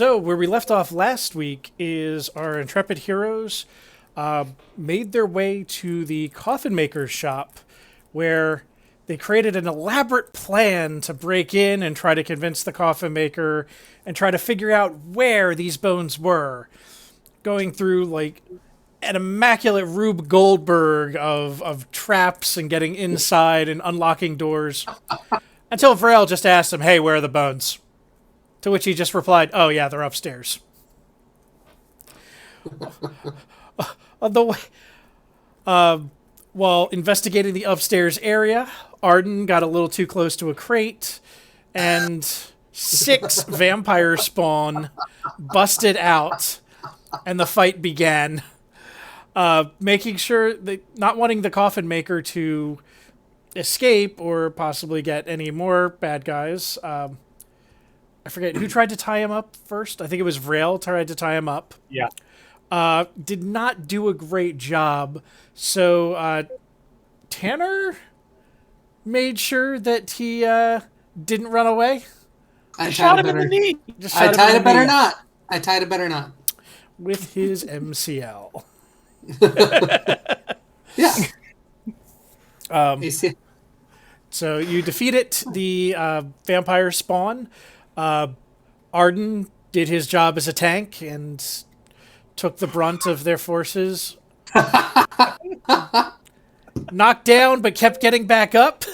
So, where we left off last week is our intrepid heroes made their way to the coffin maker's shop, where they created an elaborate plan to break in and try to convince the coffin maker and try to figure out where these bones were. Going through like an immaculate Rube Goldberg of traps and getting inside and unlocking doors. Until Varel just asked him, "Hey, where are the bones?" To which he just replied, "Oh yeah, they're upstairs." The While investigating the upstairs area, Arden got a little too close to a crate, and 6 vampire spawn busted out, and the fight began. Making sure that not wanting the coffin maker to escape or possibly get any more bad guys. I forget who tried to tie him up first. I think it was Vrail tried to tie him up. Yeah. Did not do a great job. So Tanner made sure that he didn't run away. I tied a better knee. I tied a better knot. I tied a better knot. With his MCL. Yeah. So you defeated the vampire spawn. Arden did his job as a tank and took the brunt of their forces. Knocked down, but kept getting back up.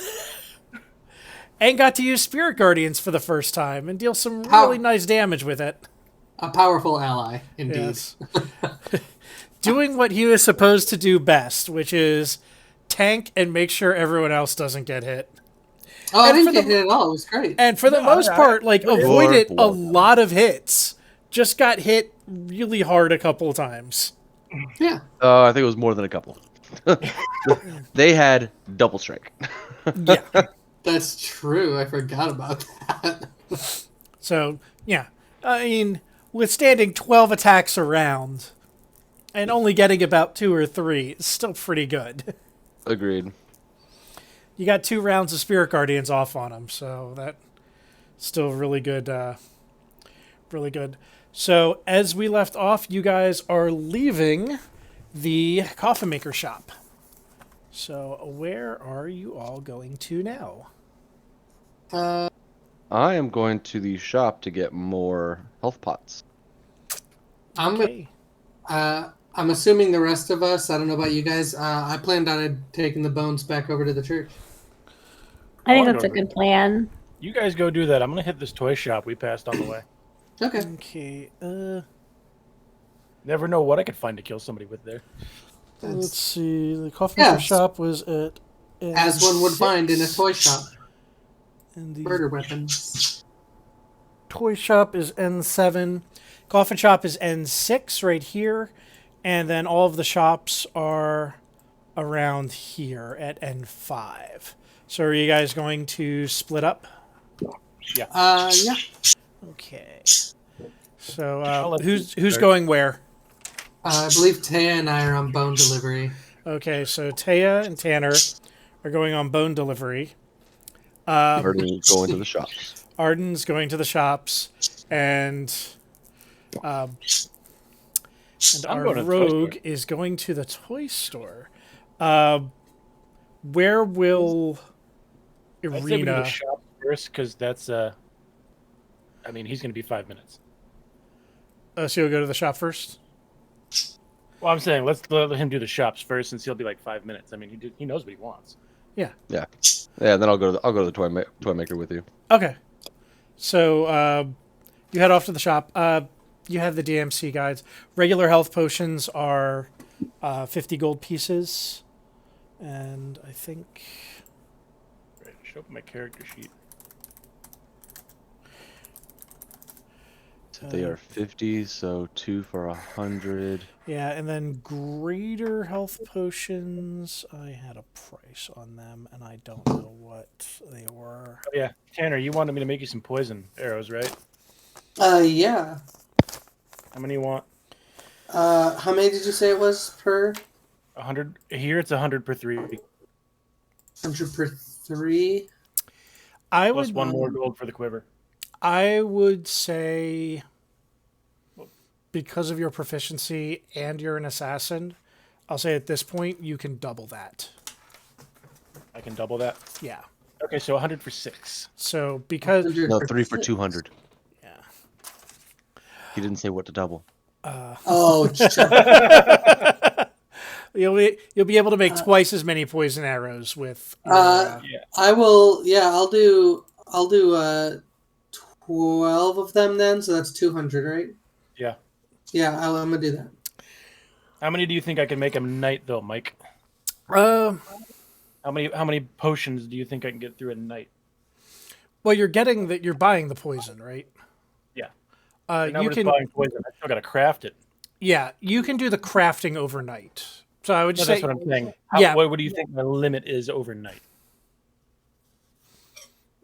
And got to use Spirit Guardians for the first time and deal some really nice damage with it. A powerful ally, indeed. Yes. Doing what he was supposed to do best, which is tank and make sure everyone else doesn't get hit. Oh, I didn't get hit at all. It was great. And for the most part, avoided a lot of hits. Just got hit really hard a couple of times. Yeah. I think it was more than a couple. They had double strike. Yeah. That's true. I forgot about that. So, yeah. I mean, withstanding 12 attacks around and only getting about 2 or 3 is still pretty good. Agreed. You got 2 rounds of Spirit Guardians off on him, so that's still really good. Really good. So, as we left off, you guys are leaving the coffin maker shop. So, where are you all going to now? I am going to the shop to get more health pots. Okay. I'm assuming the rest of us, I don't know about you guys, I planned on taking the bones back over to the church. I think that's a good plan. You guys go do that. I'm going to hit this toy shop we passed on the way. Okay. Okay. Never know what I could find to kill somebody with there. Let's see. The coffin maker shop was at as one would find in a toy shop. And the murder weapons. Toy shop is N7. Coffin shop is N6 right here. And then all of the shops are around here at N5. So are you guys going to split up? Yeah. Yeah. Okay. So who's going where? I believe Taya and I are on bone delivery. Okay, so Taya and Tanner are going on bone delivery. Arden's going to the shops. Arden's going to the shops, and our rogue is going to the toy store. Where will I'd say we do the Irina? shop first, because that's I mean, he's going to be 5 minutes. So you'll go to the shop first. Well, I'm saying let's let him do the shops first, since he'll be like 5 minutes. I mean, he knows what he wants. Yeah. Yeah. Then I'll go to the toy maker with you. Okay. So you head off to the shop. You have the DMC guides. Regular health potions are 50 gold pieces, and I think. Right. Show up my character sheet. They are 50, so 2 for 100. Yeah, and then greater health potions. I had a price on them, and I don't know what they were. Oh, yeah, Tanner, you wanted me to make you some poison arrows, right? Yeah. How many you want? How many did you say it was per? 100. Here it's 100 per 3. 100 per 3. Plus 1 more gold for the quiver. I would say because of your proficiency and you're an assassin, I'll say at this point you can double that. I can double that. Yeah. Okay, so 100 for 6. So because 100 No, for 3 for 6. 200. yeah. He didn't say what to double. Oh, You'll be able to make twice as many poison arrows with your, Yeah. I will. Yeah, I'll do 12 of them then. So that's 200, right? Yeah. Yeah, I'm gonna do that. How many do you think I can make a night, though, Mike? uh, How many potions do you think I can get through a night? well, you're buying the poison, right? Yeah. You Now we're just can buying poison. I still got to craft it. you can do the crafting overnight. So I would No, say that's what I'm saying. yeah. What do you think the limit is overnight?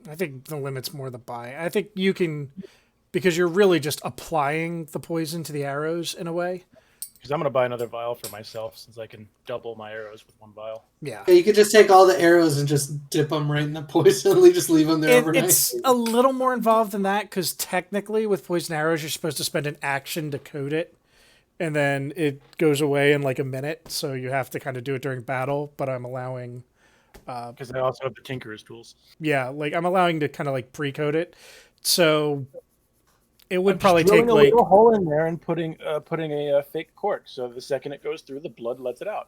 I think the limit's more the buy. I think you can, because you're really just applying the poison to the arrows in a way. Because I'm going to buy another vial for myself since I can double my arrows with one vial. Yeah. Yeah, you could just take all the arrows and just dip them right in the poison. Just leave them there overnight. It's a little more involved than that because technically with poison arrows, you're supposed to spend an action to coat it. And then it goes away in like a minute. So you have to kind of do it during battle. But I'm allowing, Because I also have the Tinkerer's tools. yeah, like I'm allowing to kind of like pre-coat it. So it would I'm just probably drilling take a like, little hole in there and putting a fake cork. So the second it goes through, the blood lets it out.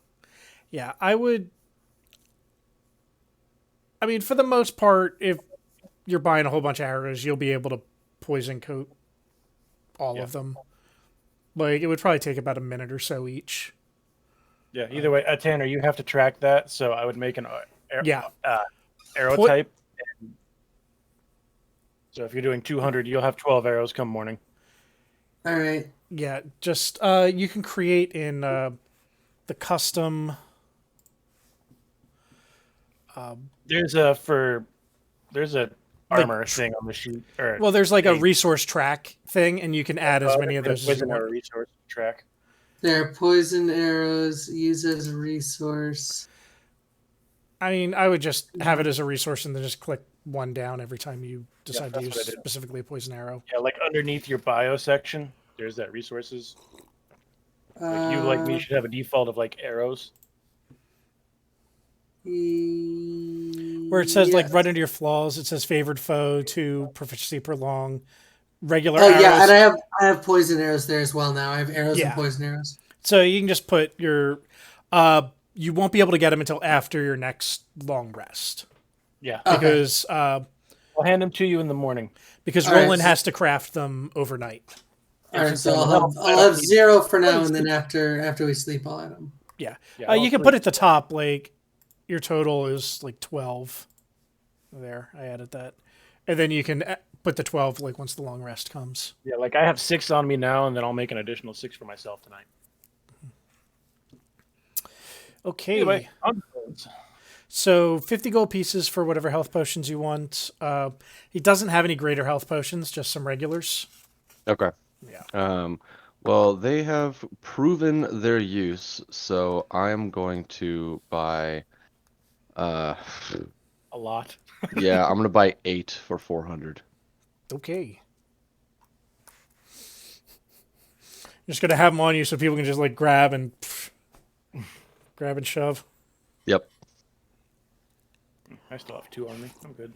yeah, I mean, for the most part, if you're buying a whole bunch of arrows, you'll be able to poison coat all of them. Like, it would probably take about a minute or so each. Yeah. Either way, Tanner, you have to track that. So I would make an arrow Po- type. So if you're doing 200, you'll have 12 arrows come morning. All right. Yeah, just you can create in the custom. There's a armor thing on the sheet. Or Well, there's like a resource track thing, and you can add as many of those as you poison want. arrow resource track. There, poison arrows used as a resource. I mean, I would just have it as a resource and then just click one down every time you decide to that's use what I did. specifically a poison arrow. Yeah, like underneath your bio section, there's that resources. Like you, like me, should have a default of like arrows. Where it says like right under your flaws, it says favored foe to proficiency prolong, regular Oh arrows. yeah, and I have poison arrows there as well now. I have arrows Yeah. and poison arrows. So you can just put your, you won't be able to get them until after your next long rest Yeah, Okay. because I'll hand them to you in the morning. because All right, Roland so- has to craft them overnight. All right, so Well, I'll have 0 for now, and then after we sleep, I'll add them. Yeah, Yeah, you I'll can put- put at the top like your total is like 12. There, I added that, and then you can put the 12 like once the long rest comes. Yeah, like I have 6 on me now, and then I'll make an additional 6 for myself tonight. Okay. Anyway, on to those. So 50 gold pieces for whatever health potions you want. He doesn't have any greater health potions, just some regulars. Okay. Yeah. Well, they have proven their use, so I'm going to buy. A lot. Yeah, I'm gonna buy 8 for 400. Okay. Just gonna have them on you so people can just like grab and shove. Yep. I still have 2 on me. I'm good.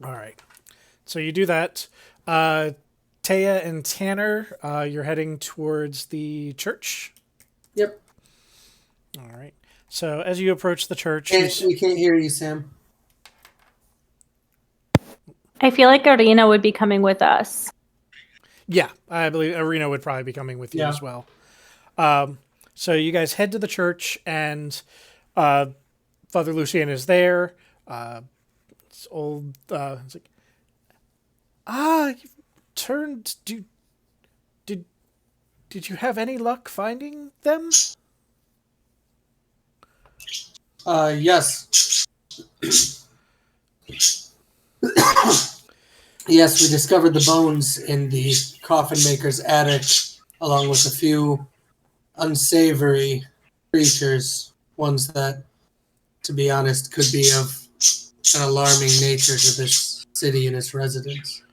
All right. So you do that. Taya and Tanner, you're heading towards the church. Yep. All right. So as you approach the church, you We can't hear you, Sam. I feel like Arena would be coming with us. yeah, I believe Arena would probably be coming with you Yeah. as well. So you guys head to the church, and Father Lucien is there. It's old. It's like, you turned. Did you have any luck finding them? Yes. Yes, we discovered the bones in the coffin maker's attic, along with a few unsavory creatures. Ones that, to be honest, could be of an alarming nature to this city and its residents.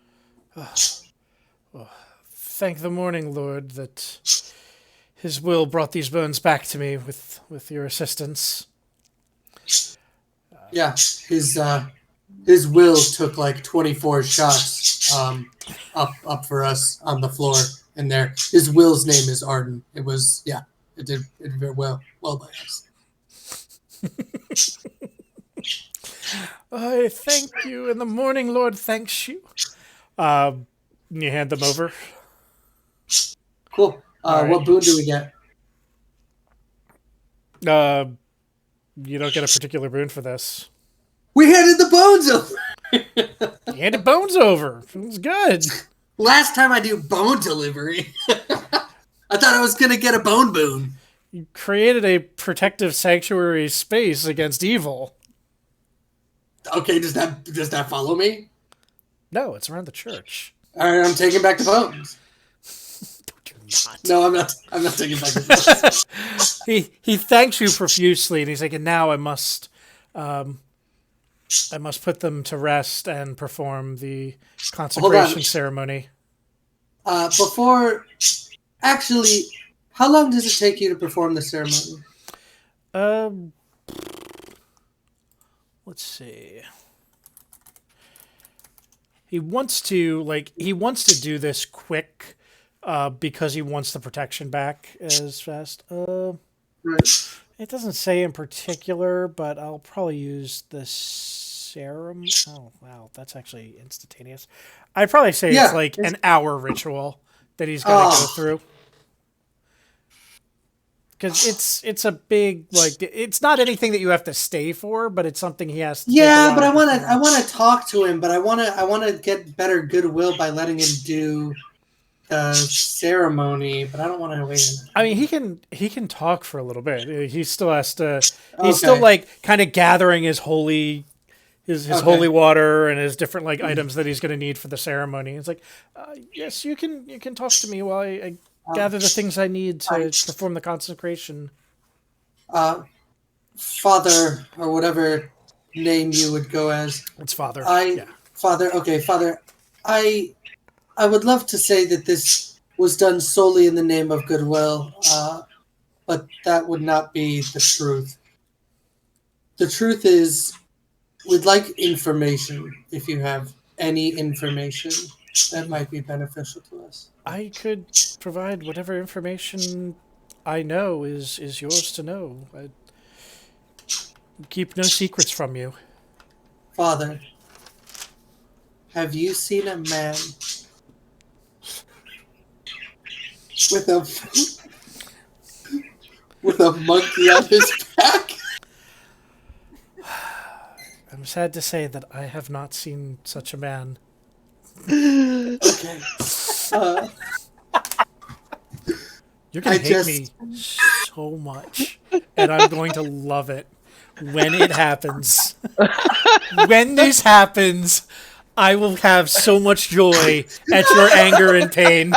thank the Morning Lord that his will brought these bones back to me with your assistance. Yeah, his will took like 24 shots up for us on the floor in there. His will's name is Arden. It did very well by us. I thank you, and the Morning Lord thanks you. You hand them over. Cool. All right. What boon do we get? You don't get a particular boon for this. We handed the bones over. You handed bones over. It was good. Last time I do bone delivery, I thought I was gonna get a bone boon. You created a protective sanctuary space against evil. Okay, does that follow me? No, it's around the church. All right, I'm taking back the bones. No, I'm not. I'm not taking back the bones. He thanks you profusely, and he's like, and now I must put them to rest and perform the consecration ceremony. Actually, how long does it take you to perform the ceremony? Let's see. He wants to do this quick, because he wants the protection back as fast. Right. It doesn't say in particular, but I'll probably use the serum. Oh, wow, that's actually instantaneous. I'd probably say it's like an hour ritual that he's going to go through. Because it's a big, like, it's not anything that you have to stay for, but it's something he has to. Yeah, but I want to talk to him, but I want to get better goodwill by letting him do the ceremony, but I don't want to wait. I mean, he can talk for a little bit. He still has to. He's still like kind of gathering his holy water and his different like items that he's going to need for the ceremony. It's like, yes, you can talk to me while I gather the things I need to perform the consecration. Father, or whatever name you would go as. It's Father. Father. Okay, Father. I would love to say that this was done solely in the name of goodwill, but that would not be the truth. The truth is, we'd like information, if you have any information that might be beneficial to us. I could provide whatever information I know is yours to know. I keep no secrets from you. Father, have you seen a man with a monkey on his back? I'm sad to say that I have not seen such a man. Okay. You're going to hate me so much, and I'm going to love it when it happens. When this happens, I will have so much joy at your anger and pain.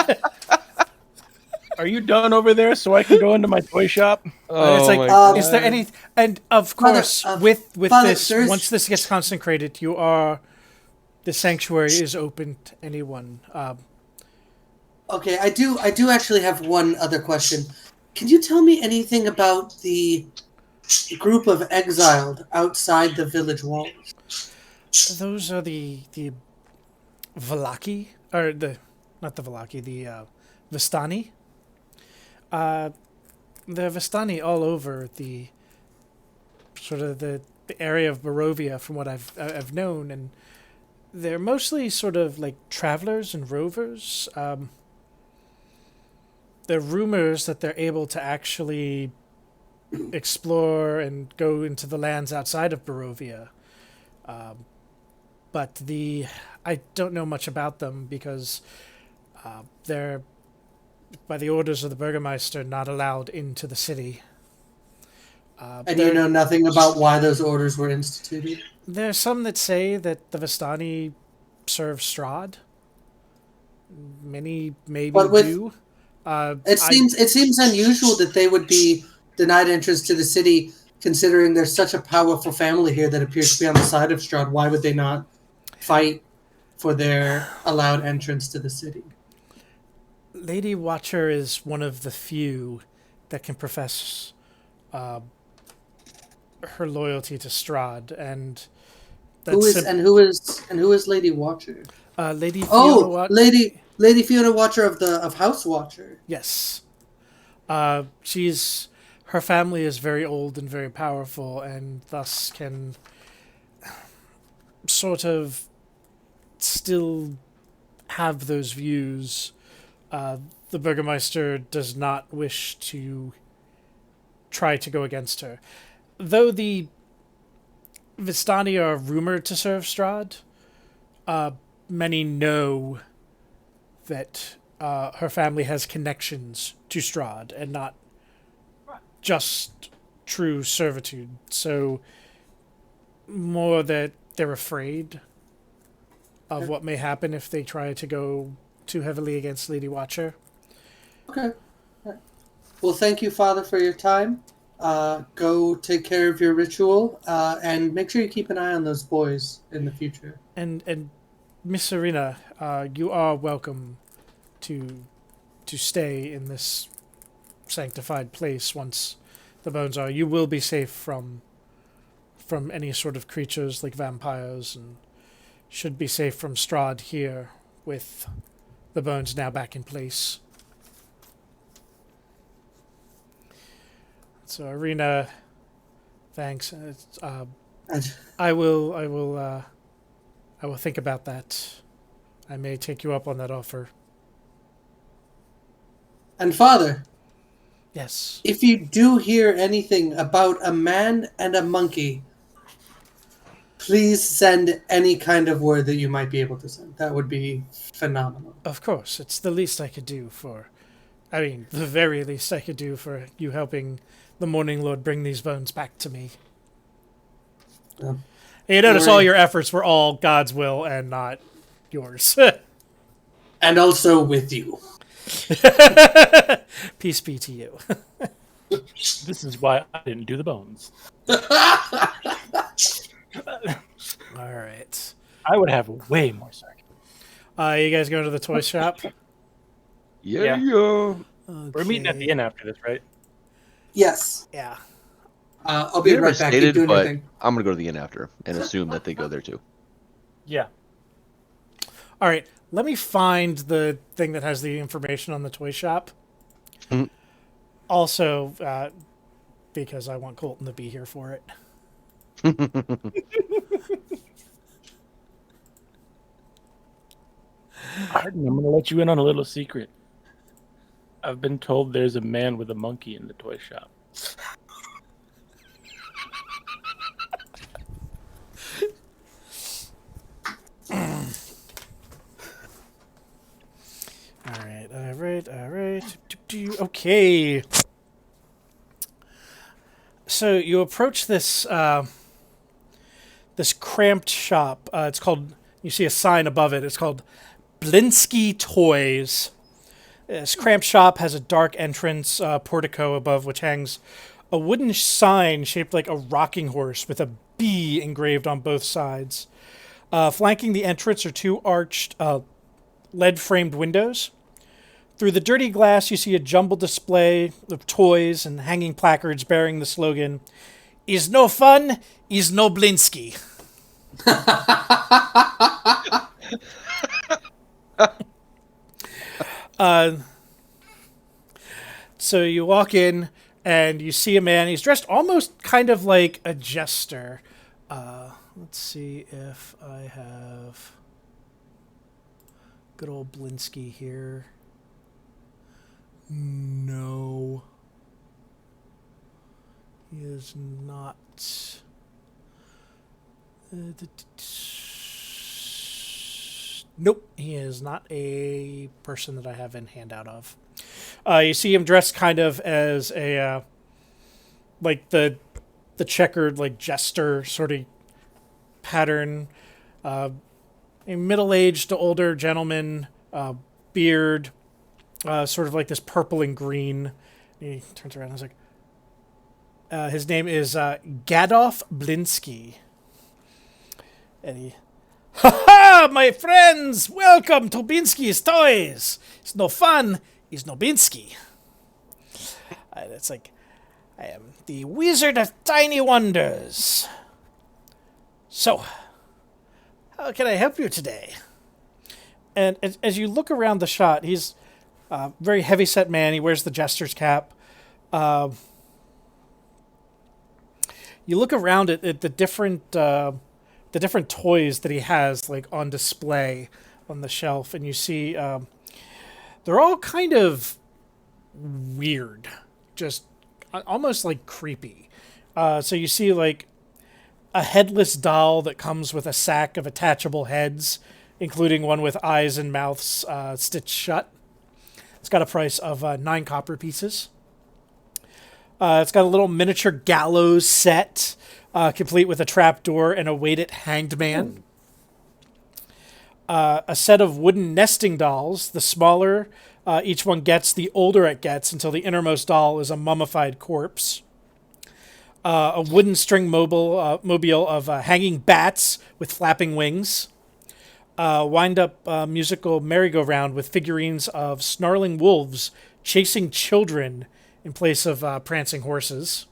Are you done over there so I can go into my toy shop? And it's like, is there any... And of course, with Father, this, once this gets consecrated, the sanctuary is open to anyone. Okay, I do actually have one other question. Can you tell me anything about the group of exiled outside the village walls? Those are the Valaki, or not the Valaki, the Vistani. The Vistani all over the sort of the area of Barovia, from what I've known, and they're mostly sort of like travelers and rovers. There are rumors that they're able to actually explore and go into the lands outside of Barovia. But I don't know much about them because they're, by the orders of the Burgermeister, not allowed into the city. And you know nothing about why those orders were instituted? There's some that say that the Vistani serve Strahd. Many maybe do. It seems unusual that they would be denied entrance to the city, considering there's such a powerful family here that appears to be on the side of Strahd. Why would they not fight for their allowed entrance to the city? Lady Watcher is one of the few that can profess her loyalty to Strahd, and Who that's is and who is Lady Watcher? Lady Fiona Oh, Watcher. Lady Fiona Watcher of House Watcher. Yes, she's her family is very old and very powerful, and thus can sort of still have those views. The Burgermeister does not wish to try to go against her. Though the Vistani are rumored to serve Strahd, many know that her family has connections to Strahd and not just true servitude. So, more that they're afraid of what may happen if they try to go too heavily against Lady Watcher. Okay. Well, thank you, Father, for your time. Go take care of your ritual, and make sure you keep an eye on those boys in the future. And Miss Serena, you are welcome to stay in this sanctified place once the bones are. You will be safe from any sort of creatures like vampires, and should be safe from Strahd here with the bones now back in place. So, Arena, thanks. I will think about that. I may take you up on that offer. And Father, Yes. if you do hear anything about a man and a monkey, please send any kind of word that you might be able to send. That would be phenomenal. Of course, it's the least I could do the very least I could do for you helping the Morning Lord bring these bones back to me. Yeah. And you notice Don't worry. all your efforts were all God's will and not yours. And also with you. Peace be to you. This is why I didn't do the bones. All right. I would have way more sarcasm. You guys going to the toy shop? Yeah. We're meeting at the Okay. inn after this, right? Yes. Yeah. I'll be Never right back. stated, Keep doing your but thing. I'm gonna go to the inn after and assume that they go there too. Yeah. All right. Let me find the thing that has the information on the toy shop. Mhm. Also, because I want Colton to be here for it. Arden, I'm going to let you in on a little secret. I've been told there's a man with a monkey in the toy shop. All right. Okay. So you approach this this cramped shop. It's called. You see a sign above it. It's called Blinsky Toys. This cramped shop has a dark entrance portico above which hangs a wooden sign shaped like a rocking horse with a B engraved on both sides. Flanking the entrance are two arched lead-framed windows. Through the dirty glass, you see a jumbled display of toys and hanging placards bearing the slogan, "Is no fun, is no Blinsky." So you walk in and you see a man. He's dressed almost kind of like a jester. Let's see if I have good old Blinsky here. No. He is not. Nope, he is not a person that I have in handout of. You see him dressed kind of as a like the checkered like jester sort of pattern. A middle-aged to older gentleman, beard, sort of like this purple and green. He turns around and is like, his name is Gadolf Blinsky. And he, Ha, my friends! Welcome to Binsky's Toys! It's no fun, it's no Binsky. It's like, I am the Wizard of Tiny Wonders. So, how can I help you today? And as you look around the shot, he's a very heavy-set man. He wears the jester's cap. You look around at the different toys that he has like on display on the shelf, and you see they're all kind of weird, just almost like creepy. So you see like a headless doll that comes with a sack of attachable heads, including one with eyes and mouths stitched shut. It's got a price of 9 copper pieces. It's got a little miniature gallows set, complete with a trapdoor and a weighted hanged man. A set of wooden nesting dolls. The smaller each one gets, the older it gets, until the innermost doll is a mummified corpse. A wooden string mobile of hanging bats with flapping wings. Wind-up musical merry-go-round with figurines of snarling wolves chasing children in place of prancing horses.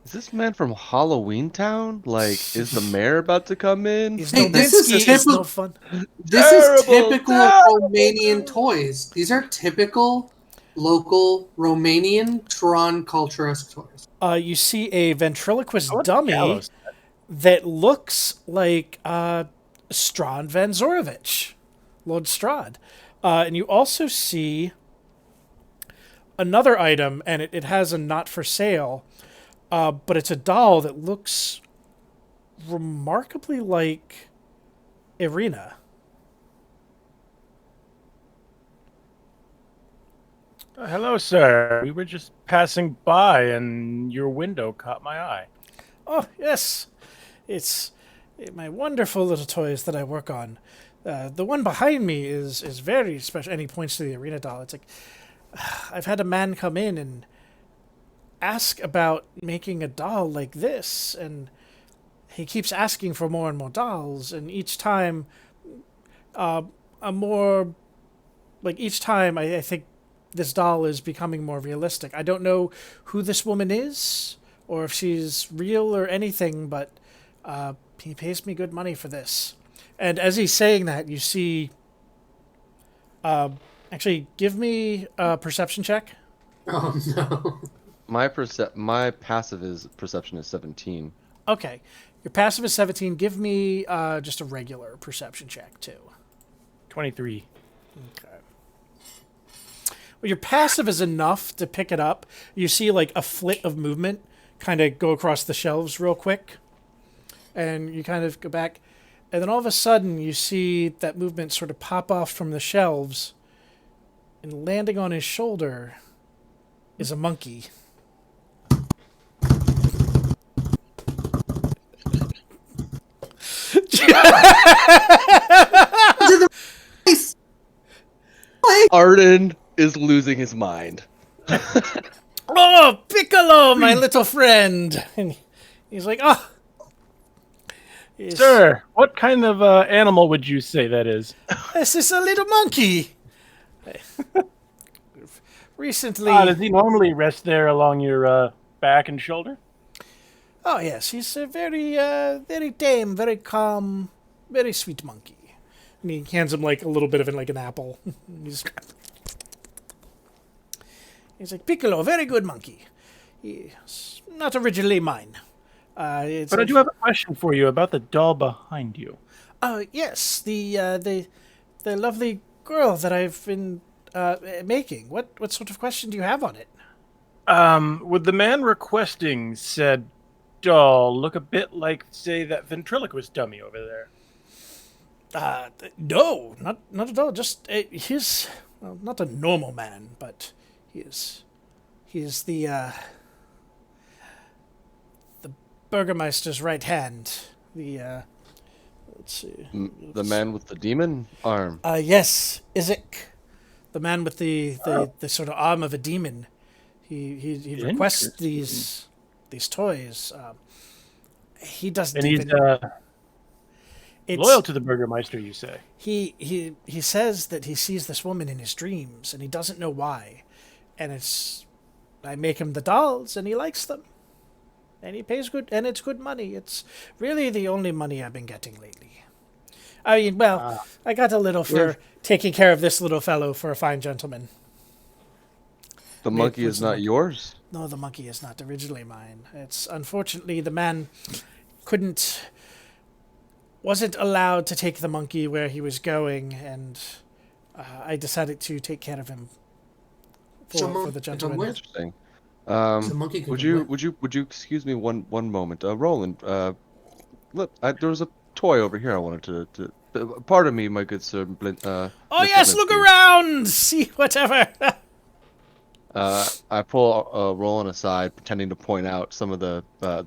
Is this man from Halloween Town? Like, is the mayor about to come in? He's Hey, no this is Binsky, it's no typical- fun. This is Terrible, typical terrible. Romanian toys. These are typical local Romanian Tron culture-esque toys. You see a ventriloquist I want the dummy gallows. that looks like Strahd Van Zorovich, Lord Strahd. And you also see another item, and it has a not for sale, but it's a doll that looks remarkably like Irina. Hello, sir. We were just passing by, and your window caught my eye. Oh, yes. It's my wonderful little toys that I work on. The one behind me is very special. And he points to the arena doll. It's like, I've had a man come in and ask about making a doll like this. And he keeps asking for more and more dolls. And each time, I think this doll is becoming more realistic. I don't know who this woman is, or if she's real or anything, but he pays me good money for this. And as he's saying that, you see... actually, give me a perception check. Oh no. My perception is 17. Okay. Your passive is 17. Give me just a regular perception check, too. 23. Okay. Well, your passive is enough to pick it up. You see, like, a flit of movement kind of go across the shelves real quick. And you kind of go back. And then all of a sudden, you see that movement sort of pop off from the shelves. And landing on his shoulder is a monkey. Arden is losing his mind. Oh, Piccolo, my little friend. And he's like, oh. Sir, what kind of animal would you say that is? This is a little monkey. Recently... Does he normally rest there along your back and shoulder? Oh, yes, he's a very tame, very calm, very sweet monkey. And he hands him, like, a little bit of it, like an apple. he's like, Piccolo, very good monkey. He's not originally mine. But I do have a question for you about the doll behind you. Oh, yes, the lovely girl that I've been making. What sort of question do you have on it? Would the man requesting said doll look a bit like, say, that ventriloquist dummy over there? No, not at all. Just he's not a normal man, but he is the Burgermeister's right hand. Let's see. The man with the demon arm. Yes, Isaac, the man with the sort of arm of a demon. He requests these toys. He doesn't And he's even. Loyal to the Burgermeister, you say? He says that he sees this woman in his dreams, and he doesn't know why. And I make him the dolls, and he likes them. And he pays good, and it's good money. It's really the only money I've been getting lately. I mean, well, I got a little for taking care of this little fellow for a fine gentleman. The monkey is not yours? No, the monkey is not originally mine. It's unfortunately the man wasn't allowed to take the monkey where he was going, and I decided to take care of him for the gentleman. Interesting. The monkey can Would come you excuse me one moment? Roland, look, there was a toy over here I wanted to pardon me, my good sir. Oh Mr. yes, look Linsky. around, see whatever. I pull Roland aside, pretending to point out some of the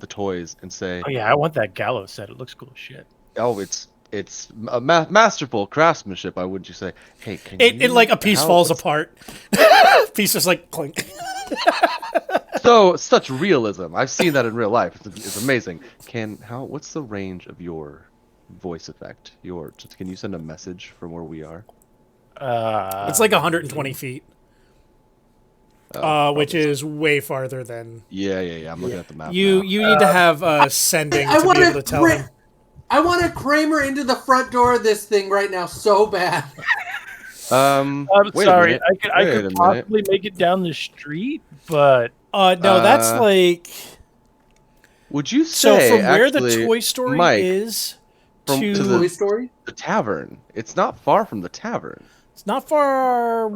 toys and say, Oh yeah, I want that gallows set. It looks cool as shit. "Oh, it's a masterful craftsmanship." I would you say, "Hey, can It like a piece falls what's- apart. Pieces like clink. So such realism. I've seen that in real life. It's amazing. What's the range of your voice effect? Can you send a message from where we are? It's like 120 feet, which is way farther than Yeah. I'm looking at the map. you. now. You need to have sending I to want be able to tell him. I want to Kramer into the front door of this thing right now so bad. I'm Wait a sorry. minute. I Wait a could minute. possibly make it down the street, but No, that's like Would you so say from where actually, the Toy Story Mike, is from- to to Toy Story? the tavern? It's not far from the tavern. it's not far.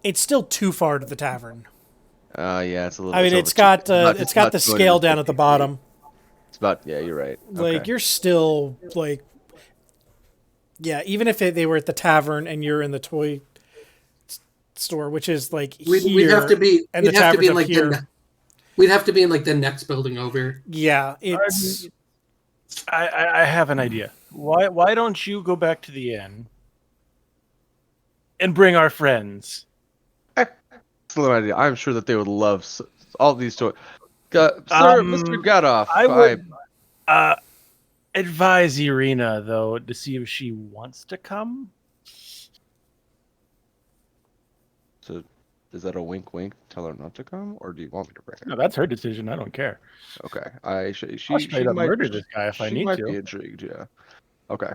It's still too far to the tavern. Yeah, it's a little. I mean, it's it's over got it's got the scale down at the 250 feet. bottom. It's about you're right. Like Okay. you're still like, yeah. Even if they were at the tavern and you're in the toy store, which is like We'd here, have to be. and We'd the have to be tavern's in up like here. we'd have to be in like the next building over. Yeah, it's I have an idea. Why don't you go back to the inn and bring our friends? Excellent idea. I'm sure that they would love all these toys. Sir, Mr. Gadoff, I would advise Irina though to see if she wants to come. So, is that a wink, wink? Tell her not to come, or do you want me to bring her? No, that's her decision. I don't care. Okay. She I'll straight up might murder this guy if I she need might to. be intrigued. Yeah. Okay.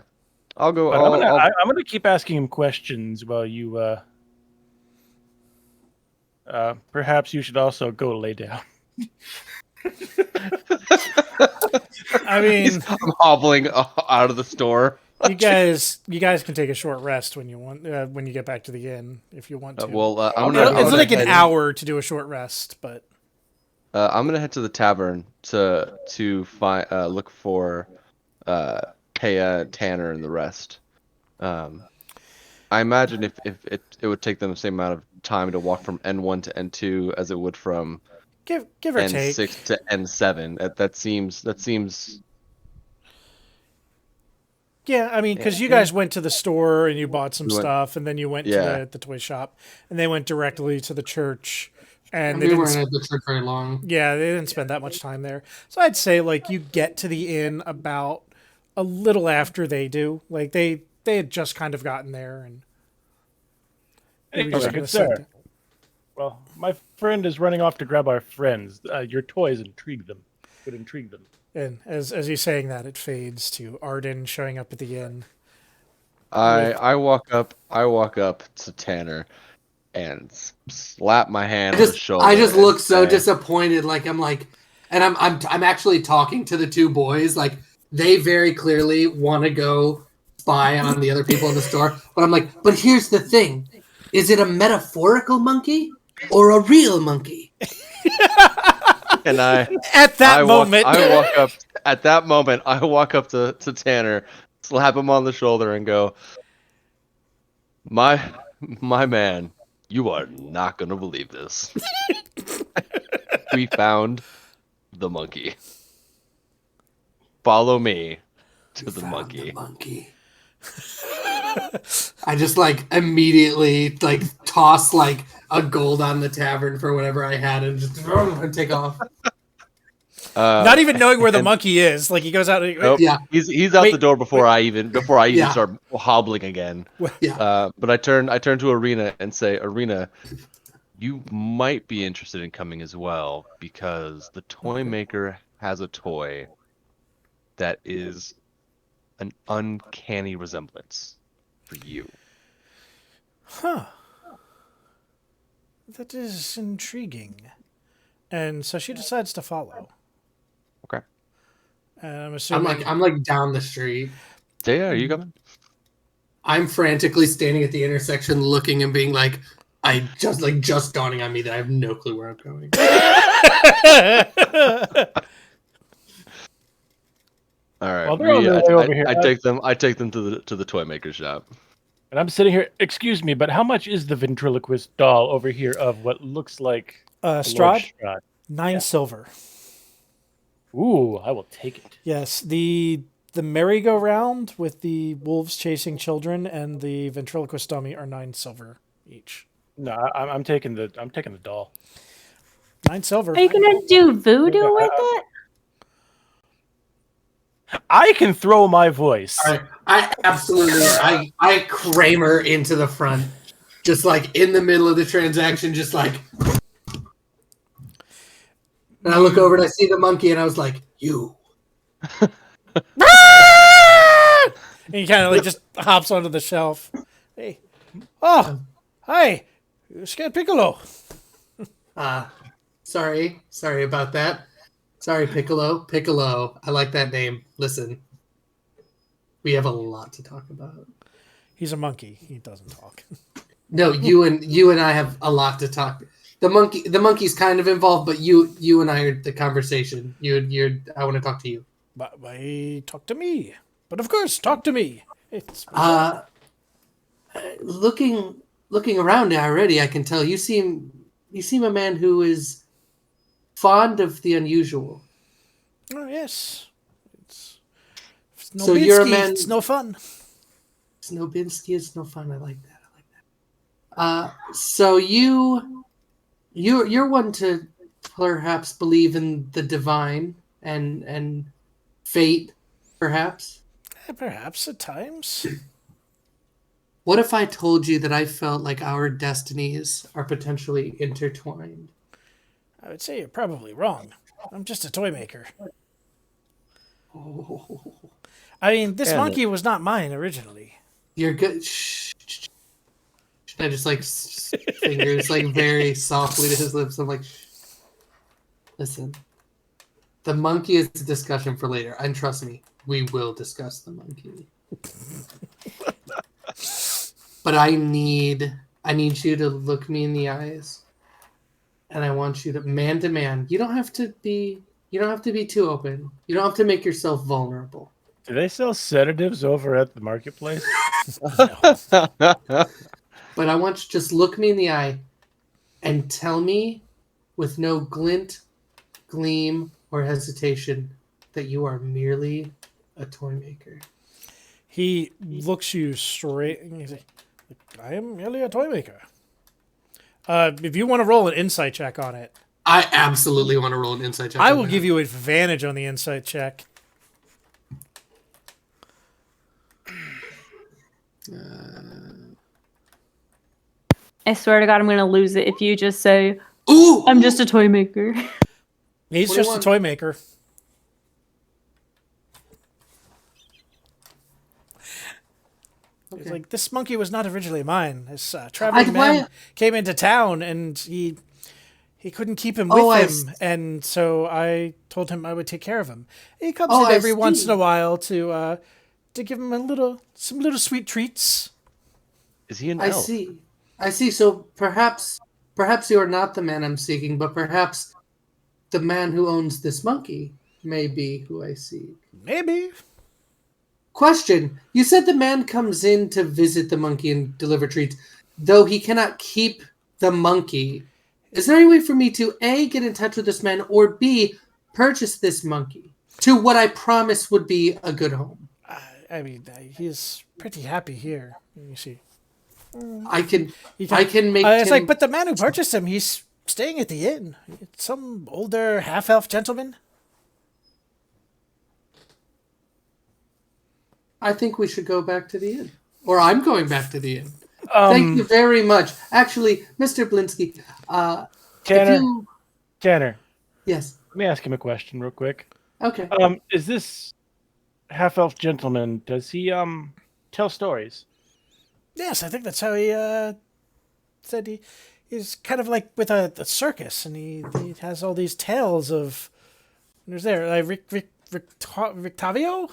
I'll go. But I'll, I'm gonna keep asking him questions while you. Perhaps you should also go lay down. I mean, I'm hobbling out of the store. you guys can take a short rest when you want when you get back to the inn if you want to. I'm It's gonna like an head- hour to do a short rest, but I'm gonna head to the tavern to find look for Taya, Tanner, and the rest. I imagine if it would take them the same amount of time to walk from N1 to N2 as it would from give or take. N6 to N7. That seems. Yeah, I mean, because you guys went to the store and you bought some We went- stuff, and then you went Yeah. to the toy shop, and they went directly to the church, and And they we didn't. weren't at the church very long. Yeah, they didn't spend that much time there. So I'd say like you get to the inn about a little after they do. Like they had just kind of gotten there, and they were Anyway, just gonna good sit sir. there. Well, my friend is running off to grab our friends. Your toys intrigue them. Would intrigue them. And as he's saying that, it fades to Arden showing up at the inn. I walk up to Tanner and slap my hand on the shoulder. I just and look so say, disappointed. Like I'm like, and I'm actually talking to the two boys. Like they very clearly want to go spy on the other people in the store. But I'm like, but here's the thing: is it a metaphorical monkey or a real monkey? And At that moment, I walk up. At that moment, I walk up to Tanner, slap him on the shoulder, and go, "My man, you are not gonna believe this. We found the monkey. Follow me to the Found monkey." the monkey. I just like immediately like toss like a gold on the tavern for whatever I had and just and take off. Not even knowing where the monkey is. Like he goes out. And, Nope. Yeah. He's out Wait, the door before I even Yeah. start hobbling again. Yeah. But I turn to Arena and say, Arena, you might be interested in coming as well because the toy maker has a toy that is an uncanny resemblance for you. Huh. That is intriguing. And so she decides to follow. Okay. And I'm I'm assuming. like down the street. Jaya, are you coming? I'm frantically standing at the intersection, looking and being like, just dawning on me that I have no clue where I'm going. All right. Well, they're on their way over here. I take them to the toy maker shop. And I'm sitting here. Excuse me, but how much is the ventriloquist doll over here of what looks like Lord Strahd, Strahd? 9 silver. Ooh, I will take it. Yes, the merry-go-round with the wolves chasing children and the ventriloquist dummy are 9 silver each. No, I'm taking the doll. 9 silver. Are you gonna do voodoo with it? I can throw my voice. I absolutely, I Kramer into the front, just like in the middle of the transaction, just like. And I look over and I see the monkey, and I was like, "You." And he kind of like just hops onto the shelf. Hey, oh, hi, you scared Piccolo. Sorry about that. Sorry, Piccolo. I like that name. Listen, we have a lot to talk about. He's a monkey. He doesn't talk. No, you and I have a lot to talk. The monkey's kind of involved, but you and I are the conversation. I want to talk to you. But why talk to me? But of course, talk to me. It's Looking around already, I can tell you seem a man who is fond of the unusual. oh yes. It's no So you're a man. It's no fun. Snowbinsky is no fun. I like that. So you're one to perhaps believe in the divine and fate, perhaps. Perhaps at times. What if I told you that I felt like our destinies are potentially intertwined? I would say you're probably wrong. I'm just a toy maker. Oh, I mean, this And- monkey was not mine originally. you're good. Shh. I just like fingers like very softly to his lips. I'm like, shh. Listen, the monkey is a discussion for later, and trust me, we will discuss the monkey. But I need you to look me in the eyes, and I want you to man. You don't have to be too open. You don't have to make yourself vulnerable. Do they sell sedatives over at the marketplace? But I want you to just look me in the eye and tell me with no glint, gleam, or hesitation that you are merely a toy maker. He looks you straight and he's like, I am merely a toy maker. If you want to roll an insight check on it, I absolutely want to roll an insight check. I will give you advantage on the insight check. I swear to God, I'm gonna lose it if you just say, Ooh! I'm just a toy maker. He's just a 21. toy maker. He's like, this monkey was not originally mine. This traveling man came into town and he couldn't keep him with him, and so I told him I would take care of him. He comes in every once in a while to give him some little sweet treats. Is he an I elf? see. So perhaps you are not the man I'm seeking, but perhaps the man who owns this monkey may be who I seek. Maybe. Question. You said the man comes in to visit the monkey and deliver treats, though he cannot keep the monkey. Is there any way for me to A, get in touch with this man, or B, purchase this monkey to what I promised would be a good home? I mean, he's pretty happy here. You see. I can make It's him... like, but the man who purchased him, he's staying at the inn. It's some older half-elf gentleman. I think we should go back to the inn. Or I'm going back to the inn. Thank you very much. Actually, Mr. Blinsky, Tanner, Yes. let me ask him a question real quick. Okay. Is this half-elf gentleman, does he tell stories? Yes, I think that's how he said he's kind of like with a circus, and he has all these tales of. There's there like Rictavio.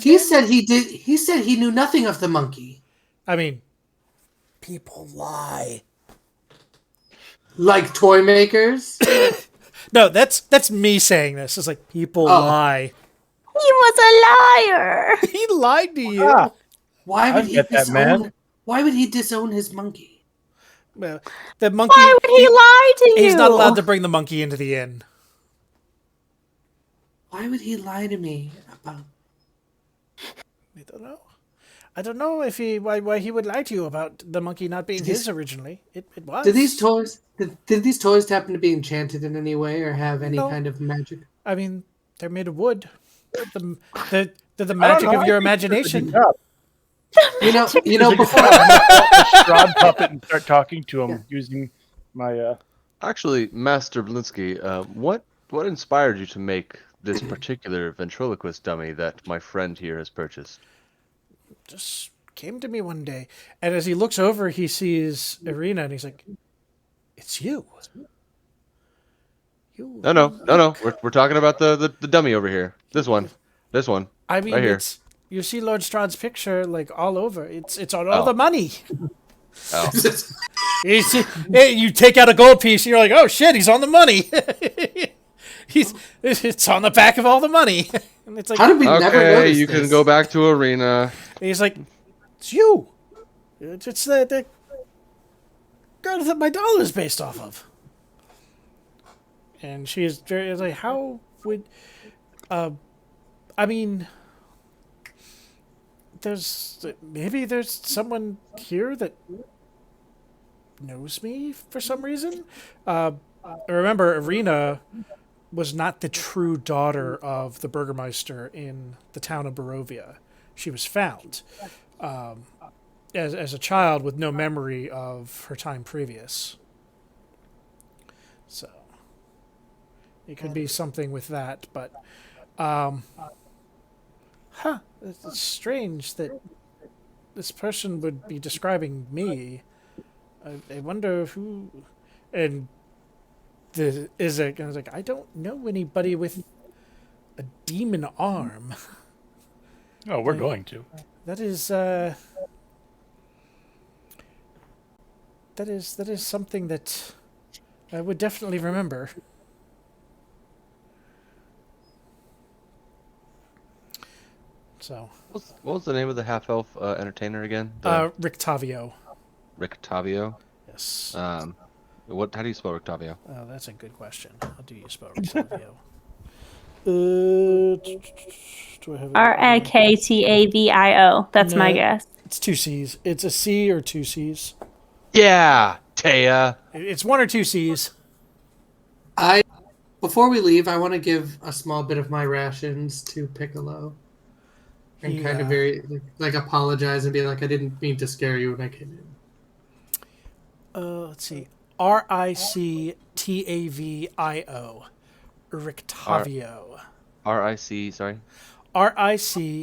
He said he did. He said he knew nothing of the monkey. I mean, people lie. Like toy makers. No, that's me saying this. It's like people lie. He was a liar. He lied to you. Ah, Why would I he get that, disown? man. Why would he disown his monkey? Well, the monkey. Why would he lie to you? He's not allowed to bring the monkey into the inn. Why would he lie to me about? I don't know. I don't know if why he would lie to you about the monkey not being his originally. It was. Did these toys? Did these toys happen to be enchanted in any way or have any No. kind of magic? I mean, they're made of wood. They're the magic of your imagination. You know. Before Strahd puppet and start talking to him using my. Actually, Master Blinsky, what inspired you to make this particular ventriloquist dummy that my friend here has purchased? Just came to me one day, and as he looks over, he sees Irina, and he's like, "It's you." You. No. We're talking about the dummy over here. This one. I mean, right here. it's you see Lord Strahd's picture like all over. It's on all the money. Oh. You take out a gold piece, and you're like, "Oh shit, he's on the money." It's on the back of all the money, and it's like, how did we never Okay, notice you this? can go back to arena. he's like, "It's you. It's the girl that my doll is based off of." And she is very like, "How would, I mean, maybe there's someone here that knows me for some reason." Remember, Irina was not the true daughter of the Burgermeister in the town of Barovia. She was found as a child with no memory of her time previous. So it could be something with that, but it's strange that this person would be describing me. I wonder who. And Izek, and I was like, I don't know anybody with a demon arm. Oh, we're going to. That is something that I would definitely remember. So, What was the name of the half-elf entertainer again? Rictavio. Rictavio? Yes. How do you spell Rictavio? Oh, that's a good question. How do you spell Rictavio? Do I have it? Riktavio. That's my No. guess. It's 2 C's. It's a C or 2 C's. Yeah, Taya. It's 1 or 2 C's. Before we leave, I want to give a small bit of my rations to Piccolo. And kind of very, like, apologize and be like, I didn't mean to scare you when I came in. Let's see. Rictavio. Rictavio. R-I-C, sorry? Rictavio.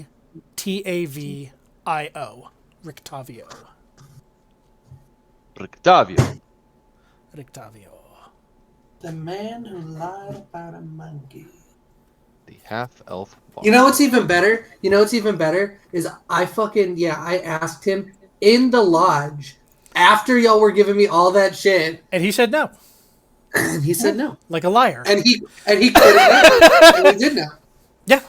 Rictavio. Rictavio. Rictavio. The man who lied about a monkey. The half-elf bard. You know what's even better? Is I asked him in the lodge after y'all were giving me all that shit, And he said no. and he said no. Like a liar. And he quit it, and we did know. Yeah.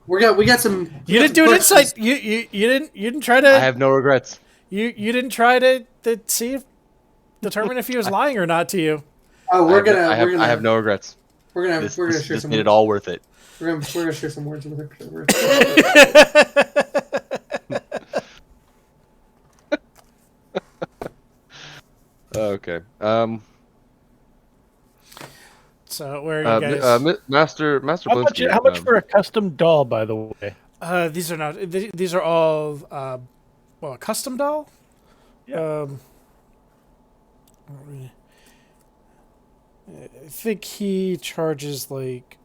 We got some. You didn't do an insight. You didn't try to. I have no regrets. You didn't try to determine if he was lying or not to you. Oh, I have no regrets. We're gonna share This some. made it all worth it. We're gonna share some words with her. Okay. So where are you guys? Master How much Blinsky. for a custom doll, by the way? These are not. These are all a custom doll. Yeah. I think he charges like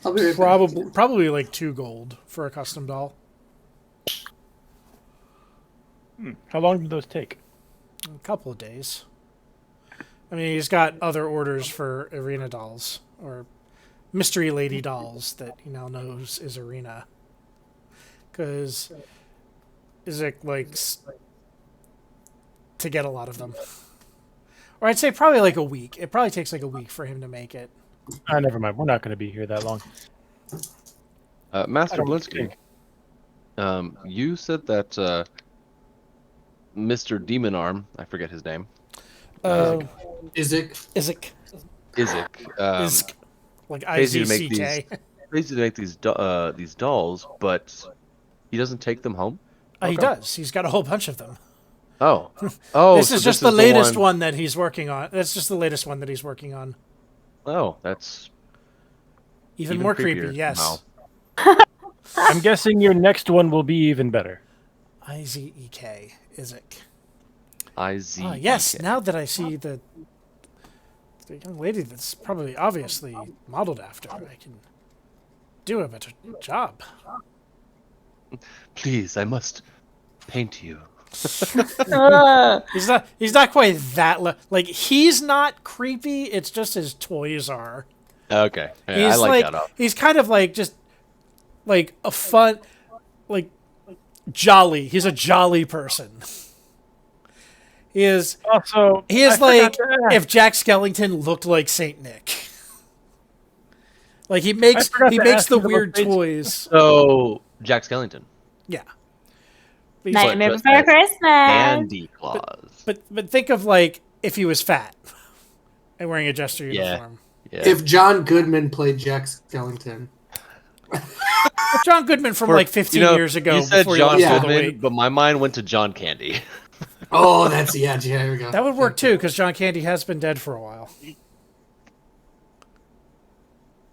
I'll be right back. probably like 2 gold for a custom doll. How long did those take? A couple of days. I mean, he's got other orders for arena dolls or mystery lady dolls that he now knows is arena. Because Isaac likes to get a lot of them. Or I'd say probably like a week. It probably takes like a week for him to make it. Never mind. We're not going to be here that long. Master I don't Blinsky, you said that Mr. Demon Arm, I forget his name, Isaac. Isaac. Isaac, Like pays you to make IZCK. pays you to make these dolls, but he doesn't take them home. He does. He's got a whole bunch of them. Oh, This so is just the latest one that he's working on. That's just the latest one that he's working on. Oh, that's Even more creepy, creepier. yes. Wow. I'm guessing your next one will be even better. IZEK, Isaac. IZ. Yes, now that I see the young lady that's probably obviously modeled after, I can do a better job. Please, I must paint you. He's not quite that like he's not creepy, it's just his toys are. Okay, yeah, He's I like that. He's kind of like just like a fun, like jolly. He's a jolly person. He is Also, like if Jack Skellington looked like Saint Nick. Like he makes the weird toys. So Jack Skellington. Yeah. Nightmare dressed Before as Christmas. Andy Claus. But think of like if he was fat and wearing a jester uniform. Yeah. If John Goodman played Jack Skellington. John Goodman from like 15 years ago. You said before John he lost all the Goodman, weight. but my mind went to John Candy. Oh, that's yeah. Here we go. That would work too, because John Candy has been dead for a while.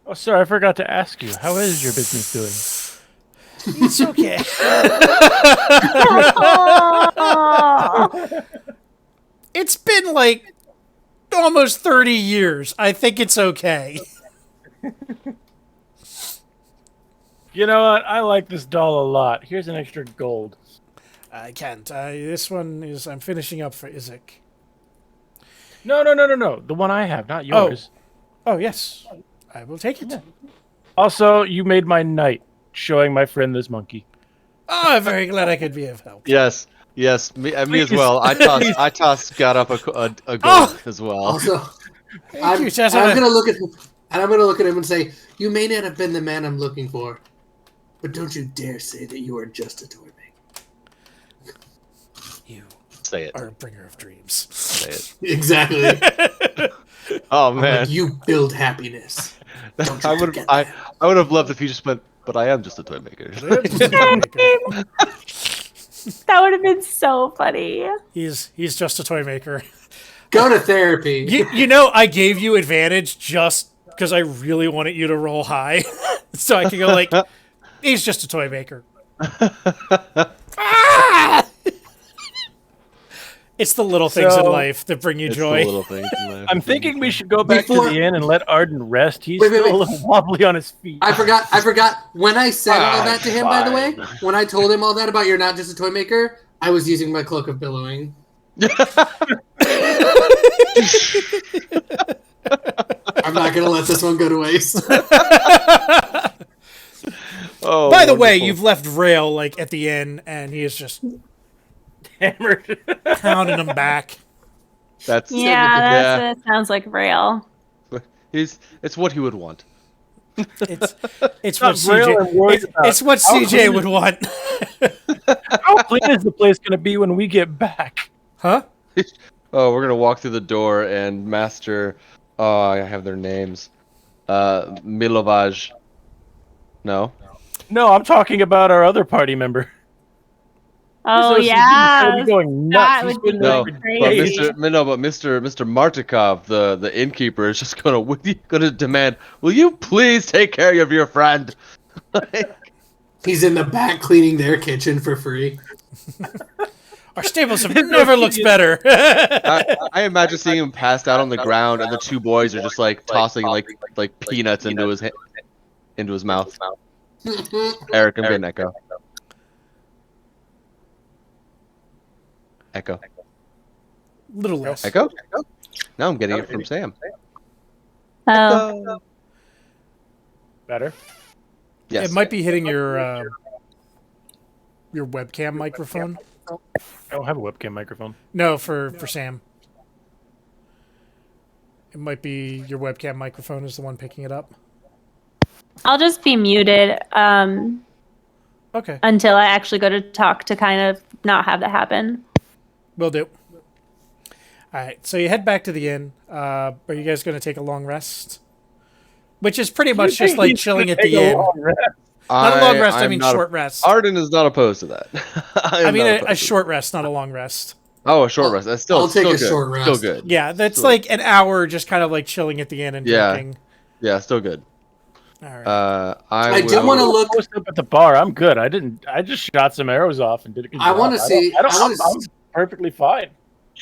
Oh, sorry, I forgot to ask you. How is your business doing? It's okay. It's been like almost 30 years. I think it's okay. You know what? I like this doll a lot. Here's an extra gold. I can't. This one is I'm finishing up for Isaac. No. The one I have, not yours. Oh yes, I will take it. Also, you made my night showing my friend this monkey. Oh, I'm very glad I could be of help. Yes, me as Please. well. I tossed got up a goal as well. Also, I'm you, Tessa. gonna look at him, and I'm gonna look at him and say, "You may not have been the man I'm looking for, but don't you dare say that you are just a toy maker." You Say it. are a bringer of dreams. Say it. Exactly. Oh man, Like, you build happiness. Don't you I would forget I that. I would have loved if you just went. But I am just a toy maker. That would have been so funny. He's just a toy maker. Go to therapy. You know, I gave you advantage just because I really wanted you to roll high, so I could go like, he's just a toy maker. Ah! It's the little things in life that bring you It's joy. the little things in life. I'm thinking we should go back Before- to the inn and let Arden rest. He's Wait. still a little wobbly on his feet. I forgot. When I said all that to him, by the way, when I told him all that about you're not just a toy maker, I was using my cloak of billowing. I'm not gonna let this one go to waste. Oh, By the way, wonderful. you've left Rail like at the inn, and he is just Hammered. pounding him back. That's That sounds like real. It's what he would want. It's Not what Rail I'm worried CJ. about. It's what How CJ clean would want. How clean is the place going to be when we get back? Huh? Oh, we're gonna walk through the door and Master. Oh, I have their names. Milovaj. No. No, I'm talking about our other party member. Oh He's yeah, gonna be going that nuts. would be No, crazy. but Mr. Martikov, the innkeeper, is just gonna demand. Will you please take care of your friend? He's in the back cleaning their kitchen for free. Our stables have never looked better. I imagine seeing him passed out on the ground, and the two boys are just like tossing like peanuts into his mouth. Eric, I'm getting echo. Echo. Little less. Echo? Now I'm getting it from Sam. Oh, Better. Yes. It might be hitting your webcam microphone. I don't have a webcam microphone. No, for Sam. It might be your webcam microphone is the one picking it up. I'll just be muted Okay, until I actually go to talk to kind of not have that happen. will do. All right, so you head back to the inn. Are you guys going to take a long rest? Which is pretty much just like chilling at the inn. Not a long rest, I mean short rest. Arden is not opposed to that. I mean a short rest, not a long rest. Oh, a short rest. That's still I'll take still a good. short rest. Still good. Yeah, that's Still- like an hour just kind of like chilling at the inn and drinking. Yeah, still good. All right. I do want to look. Post up at the bar. I'm good. I just shot some arrows off and did a good I job. want to see. I'm perfectly fine.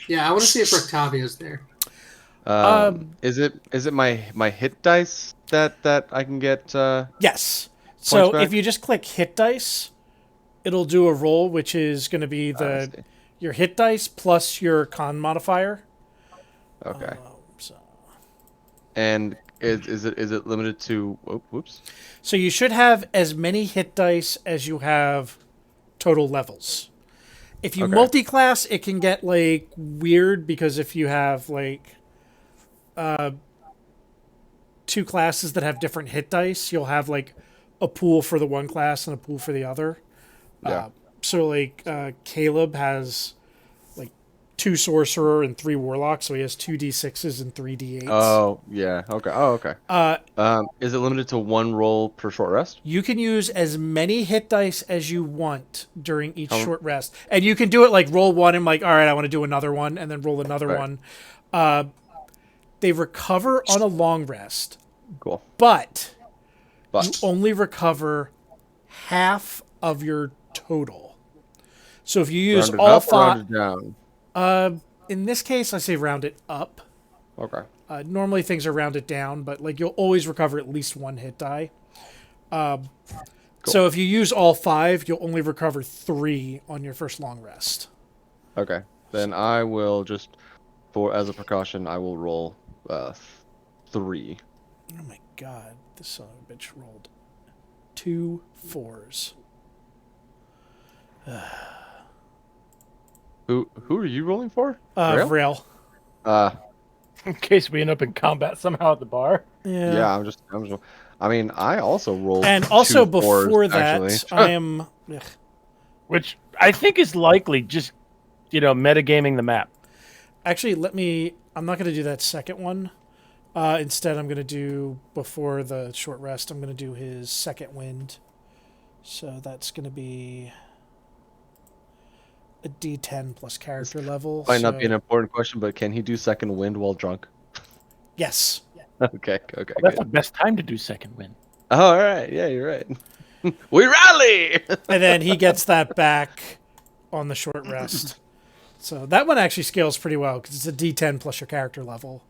Yeah, I want to see if Octavio's there. Is it my hit dice that I can get? Yes. So back? if you just click hit dice, it'll do a roll, which is going to be I see. your hit dice plus your con modifier. Okay. So And is it limited to? Whoops. So you should have as many hit dice as you have total levels. If you Okay. multi-class, it can get like weird because if you have like two classes that have different hit dice, you'll have like a pool for the one class and a pool for the other. Yeah. So like Caleb has like 2 sorcerer and 3 warlock, so he has 2 d6s and 3 d8s. Oh yeah. Okay. Oh okay. Is it limited to 1 roll per short rest? You can use as many hit dice as you want during each How- short rest. And you can do it like roll one and like, all right, I want to do another one, and then roll another Right. one. They recover on a long rest, Cool. but you But only recover half of your total. So if you use rounded all up or 5, rounded down. in this case, I say round it up. Okay. Normally things are rounded down, but like you'll always recover at least 1 hit die. So if you use all 5, you'll only recover 3 on your first long rest. Okay. Then I will just, as a precaution, I will roll 3. Oh my god, this son of a bitch rolled 2 4s. Who are you rolling for? Rail? Rail. In case we end up in combat somehow at the bar. Yeah. I'm just. I mean, I also rolled. And also 2 4s, before that, actually. I am. Ugh. Which I think is likely just, metagaming the map. Actually, I'm not going to do that second one. Instead, I'm going to do, before the short rest, I'm going to do his second wind. So that's going to be a d10 plus character level. Might not be an important question, but can he do second wind while drunk? Yes. Okay. That's Good. the best time to do second win. Oh, all right. Yeah, you're right. We rally. And then he gets that back on the short rest. So that one actually scales pretty well because it's a d10 plus your character level.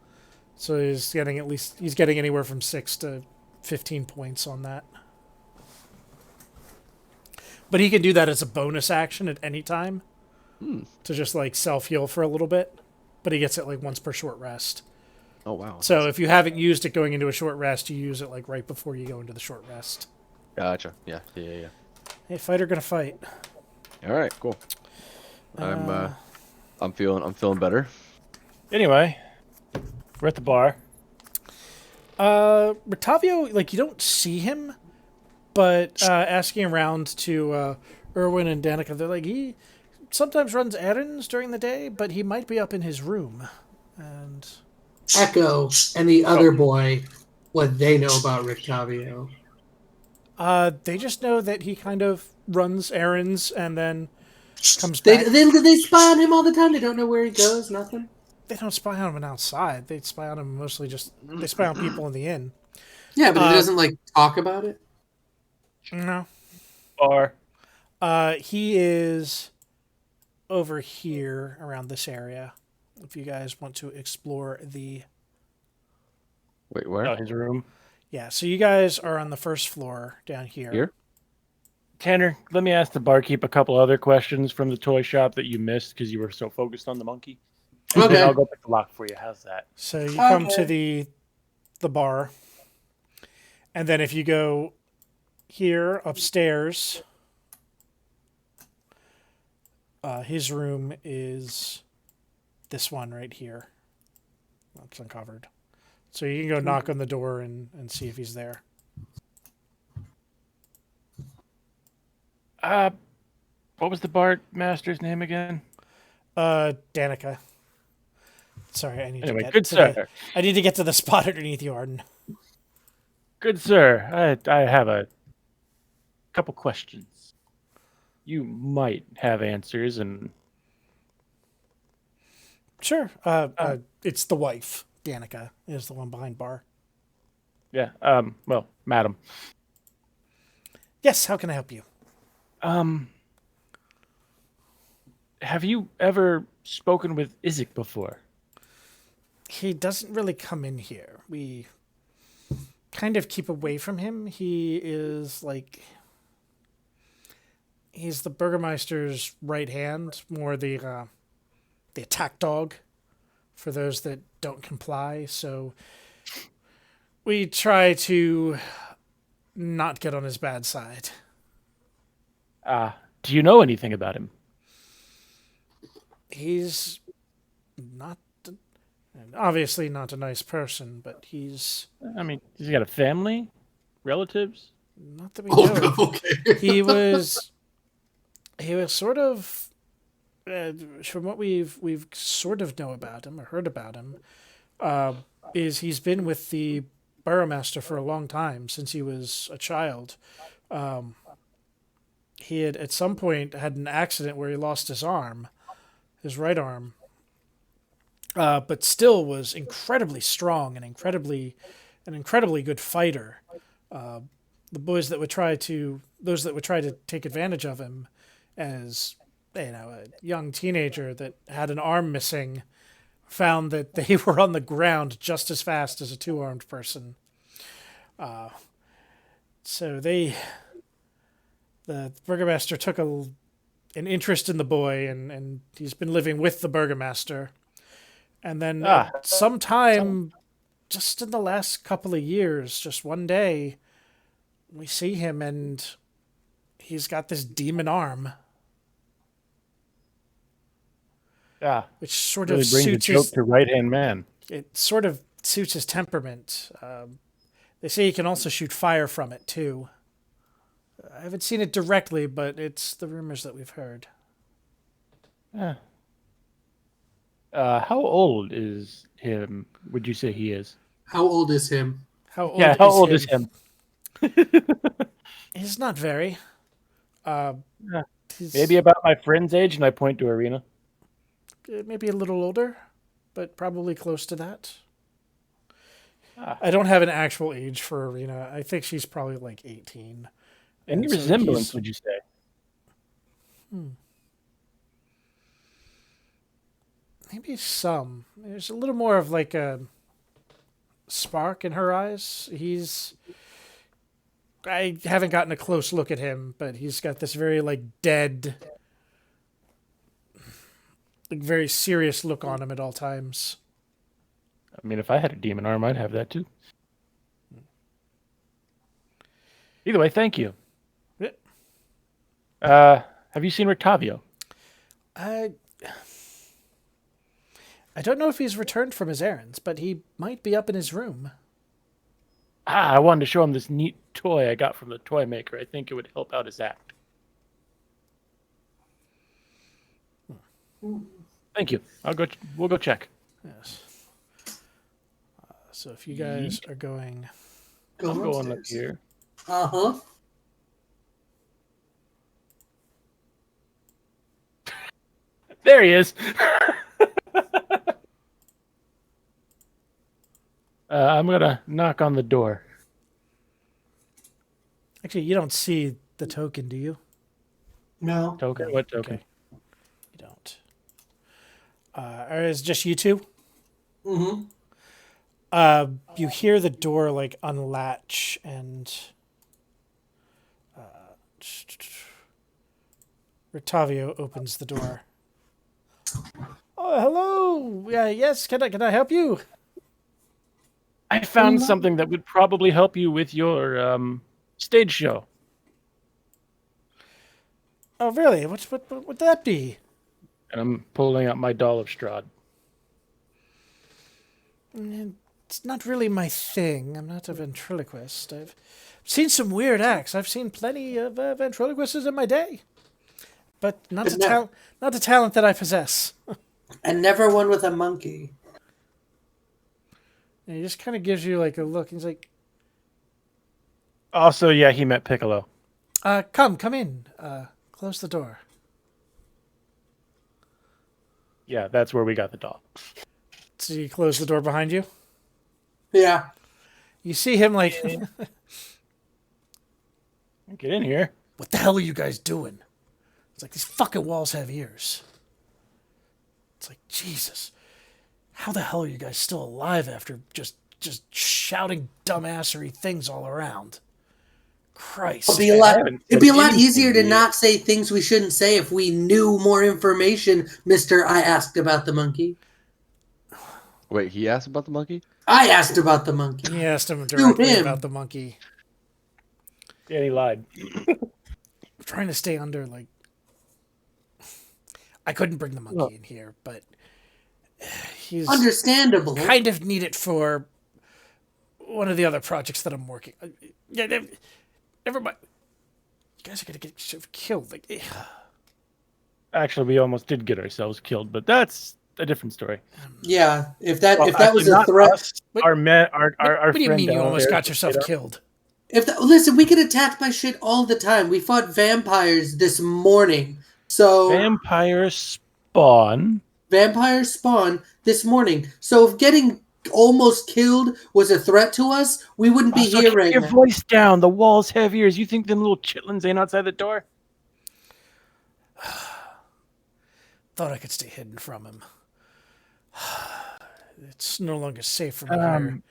So he's getting anywhere from 6 to 15 points on that. But he can do that as a bonus action at any time to just like self-heal for a little bit. But he gets it like once per short rest. Oh wow. So if you haven't used it going into a short rest, you use it like right before you go into the short rest. Gotcha. Yeah. Hey, fighter gonna fight. All right. Cool. I'm feeling better. Anyway, we're at the bar. Rotavio, like, you don't see him, but asking around to Erwin and Danica, they're like, he sometimes runs errands during the day, but he might be up in his room. And Echo and the other boy, what they know about Rictavio. they just know that he kind of runs errands and then comes They back. they spy on him all the time. They don't know where he goes. Nothing. They don't spy on him outside. They spy on him mostly they spy on people in the inn. Yeah, but he doesn't like talk about it. No. bar? He is over here around this area. If you guys want to explore the... Wait, where? Oh, his room. Yeah, so you guys are on the first floor down here. Here? Tanner, let me ask the barkeep a couple other questions from the toy shop that you missed because you were so focused on the monkey. And Okay. then I'll go pick the lock for you. How's that? So you come Okay. to the bar, and then if you go here upstairs, his room is this one right here. Looks uncovered. So you can go knock on the door and see if he's there. What was the bar master's name again? Danica. Sorry, I need Anyway, to get good to sir. I need to get to the spot underneath you, Arden. Good sir. I have a couple questions. You might have answers, and Sure. It's the wife. Danica is the one behind bar. yeah. Well, madam. Yes, how can I help you? Have you ever spoken with Isaac before? He doesn't really come in here. We kind of keep away from him. He is like... He's the Burgermeister's right hand, more the attack dog for those that don't comply. So we try to not get on his bad side. Do you know anything about him? He's not... Obviously not a nice person, but he's... I mean, has he got a family? Relatives? Not that we know of. Okay. He was sort of from what we've sort of know about him or heard about him is he's been with the Burgomaster for a long time, since he was a child. He had at some point had an accident where he lost his arm, his right arm, but still was incredibly strong and an incredibly good fighter. The boys that would try to take advantage of him as a young teenager that had an arm missing found that they were on the ground just as fast as a two-armed person. So the Burgomaster took an interest in the boy, and he's been living with the Burgomaster. And then sometime, just in the last couple of years, just one day, we see him and he's got this demon arm. Yeah. Which sort Really of brings a suits joke his... to right-hand man. It sort of suits his temperament. They say he can also shoot fire from it, too. I haven't seen it directly, but it's the rumors that we've heard. Yeah. How old is him, would you say he is? How old is him? How old is him? He's not very. Maybe about my friend's age, and I point to Arena. Maybe a little older, but probably close to that. I don't have an actual age for Arena. I think she's probably like 18. Any So resemblance, would you say? Maybe some. There's a little more of like a spark in her eyes. I haven't gotten a close look at him, but he's got this very like dead, like very serious look on him at all times. I mean, if I had a demon arm, I'd have that too. Either way, thank you. Yeah. Have you seen Rictavio? I don't know if he's returned from his errands, but he might be up in his room. I wanted to show him this neat toy I got from the toy maker. I think it would help out his act. Thank you. We'll go check. Yes. So if you guys are going... Go I'm going up upstairs. here. Uh-huh. There he is. I'm going to knock on the door. Actually, you don't see the token, do you? No. Token? What token? Okay. You don't. Or is it just you two? Mm-hmm. You hear the door like unlatch and Rotavio opens the door. Oh, hello. Yes. Can I help you? I found something that would probably help you with your stage show. Oh, really? What would that be? And I'm pulling up my doll of Strahd. It's not really my thing. I'm not a ventriloquist. I've seen some weird acts. I've seen plenty of ventriloquists in my day, but not the talent that I possess. And never one with a monkey. And he just kind of gives you like a look. He's like, Also, yeah, he met Piccolo. come in. Close the door. Yeah, that's where we got the doll. So you close the door behind you. Yeah. You see him like, Get in here. what the hell are you guys doing? It's like, these fucking walls have ears. It's like, Jesus. How the hell are you guys still alive after just shouting dumbassery things all around? Christ. It'd be a lot easier to yet. not say things we shouldn't say if we knew more information, Mr. I asked about the monkey. Wait, he asked about the monkey? I asked about the monkey. He asked him directly him. about the monkey. Yeah, he lied. I'm trying to stay under, like... I couldn't bring the monkey in here, but... He's Understandable. kind of need it for one of the other projects that I'm working. Yeah, never mind. You guys are gonna get killed. Like, Actually, we almost did get ourselves killed, but that's a different story. Yeah, if that Well, if that was actually, a not threat, us, our what do you friend mean you down almost there, got yourself killed? listen, we get attacked by shit all the time. We fought vampires this morning, so Vampire spawn. vampires spawn this morning. So if getting almost killed was a threat to us, we wouldn't be Also, here keep right your now. voice down. The walls have ears. You think them little chitlins ain't outside the door? Thought I could stay hidden from him. It's no longer safe for me here.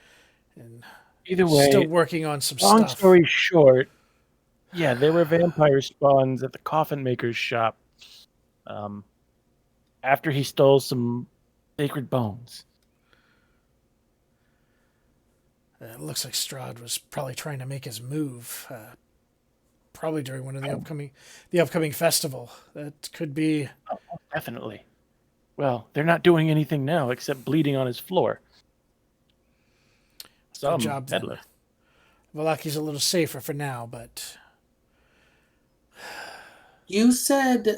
And Either way, still working on some long stuff. story short, yeah, there were vampire spawns at the coffin maker's shop. After he stole some sacred bones. It looks like Strahd was probably trying to make his move. Probably during one of the upcoming festival. That could be. Definitely. Well, they're not doing anything now except bleeding on his floor. Good job then. deadlift. Valaki's a little safer for now, but You said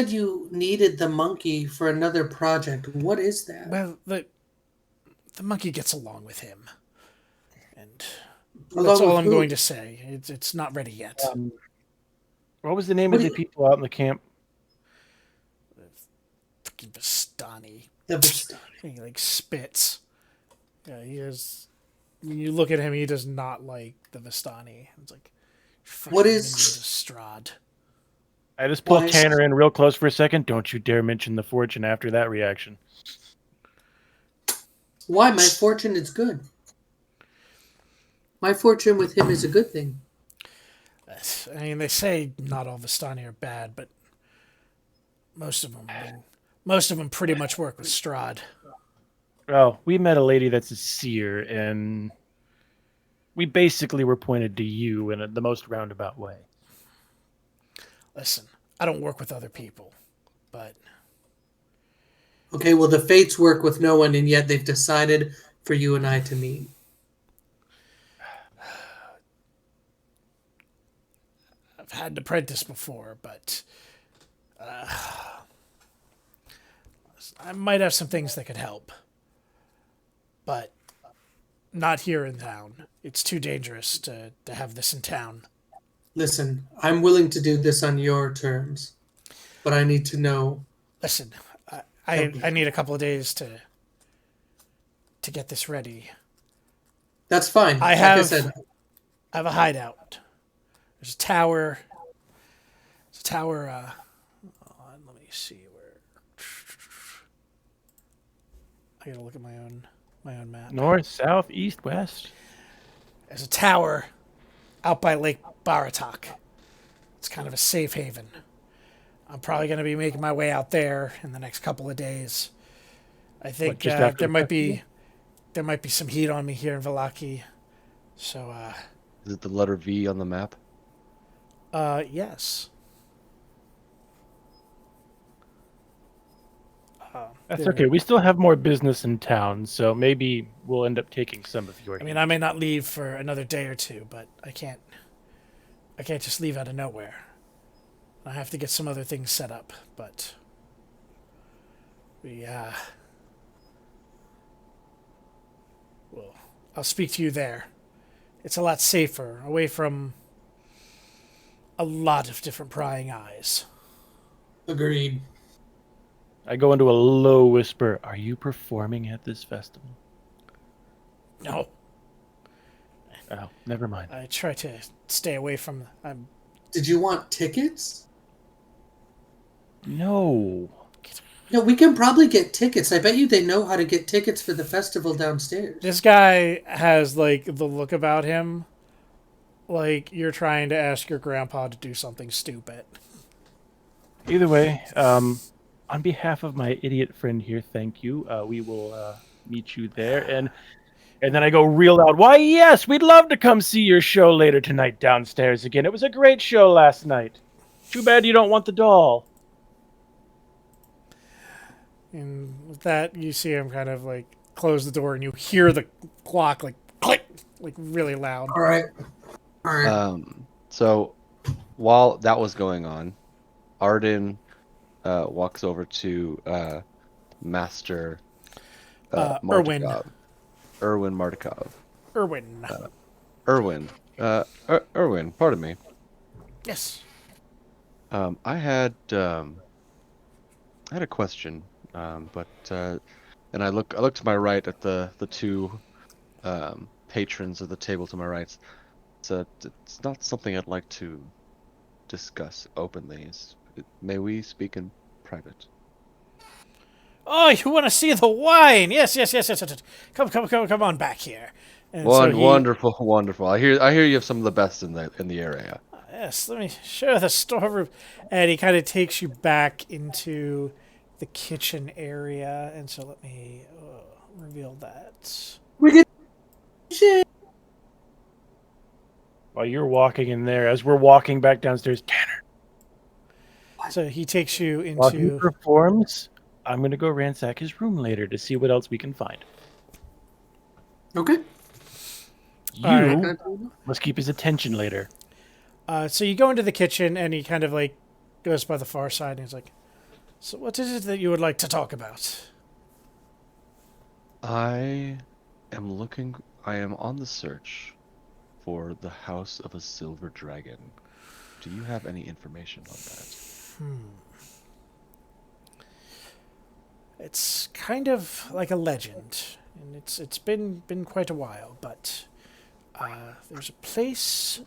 you needed the monkey for another project. What is that? well, the monkey gets along with him, and Along that's all with I'm who? going to say. It's not ready yet. What was the name What of do the people out in the camp? Fucking Vistani. The Vistani. He like spits. Yeah, he is. When you look at him, he does not like the Vistani. It's like, What fucking is- minions of Strahd? I just pulled Why- Tanner in real close for a second. Don't you dare mention the fortune after that reaction. Why? My fortune is good. My fortune with him is a good thing. I mean, they say not all Vistani are bad, but most of them pretty much work with Strahd. Well, we met a lady that's a seer, and we basically were pointed to you in the most roundabout way. Listen, I don't work with other people, but Okay, well, the fates work with no one, and yet they've decided for you and I to meet. I've had an apprentice before, but I might have some things that could help. But not here in town. It's too dangerous to have this in town. Listen, I'm willing to do this on your terms, but I need to know. Listen, I need a couple of days to get this ready. That's fine. I Like have- I said, I have a hideout. There's a tower. It's a tower. Hold on, let me see where. I gotta look at my own map. North, south, east, west. There's a tower out by Lake Baratok. It's kind of a safe haven. I'm probably going to be making my way out there in the next couple of days. I think just after there the might be some heat on me here in Vallaki. So Is it the letter V on the map? yes. That's There- okay. We still have more business in town, so maybe we'll end up taking some of your. I mean, I may not leave for another day or two, but I can't just leave out of nowhere. I have to get some other things set up, but well, I'll speak to you there. It's a lot safer, away from a lot of different prying eyes. Agreed. I go into a low whisper. Are you performing at this festival? No, Oh, never mind. I try to stay away from. Did you want tickets? No. No, we can probably get tickets. I bet you they know how to get tickets for the festival downstairs. This guy has like the look about him, like you're trying to ask your grandpa to do something stupid. Either way, on behalf of my idiot friend here, thank you. We will meet you there, and then I go real loud. Why, yes, we'd love to come see your show later tonight downstairs again. It was a great show last night. Too bad you don't want the doll. And with that, you see him kind of like close the door, and you hear the clock like click, like really loud. All right. All right. So while that was going on, Arden walks over to Master Erwin. Martikov. Erwin Martikov. Erwin. Erwin. Erwin, pardon me. Yes. I had a question, but and I look to my right at the two patrons of the table to my right. It's not something I'd like to discuss openly. May we speak in private? Oh, you want to see the wine? Yes. Come on back here. And so he- Wonderful. I hear you have some of the best in the area. Yes, let me show the storeroom. And he kind of takes you back into the kitchen area. And so let me reveal that. We get shit. While you're walking in there, as we're walking back downstairs, Tanner, So he takes you while he into. performs, I'm going to go ransack his room later to see what else we can find. Okay. You Alright. must keep his attention later. So you go into the kitchen, and he kind of like goes by the far side, and he's like, "So what is it that you would like to talk about?" I am on the search for the House of a Silver Dragon. Do you have any information on that? It's kind of like a legend, and it's been quite a while, but there's a place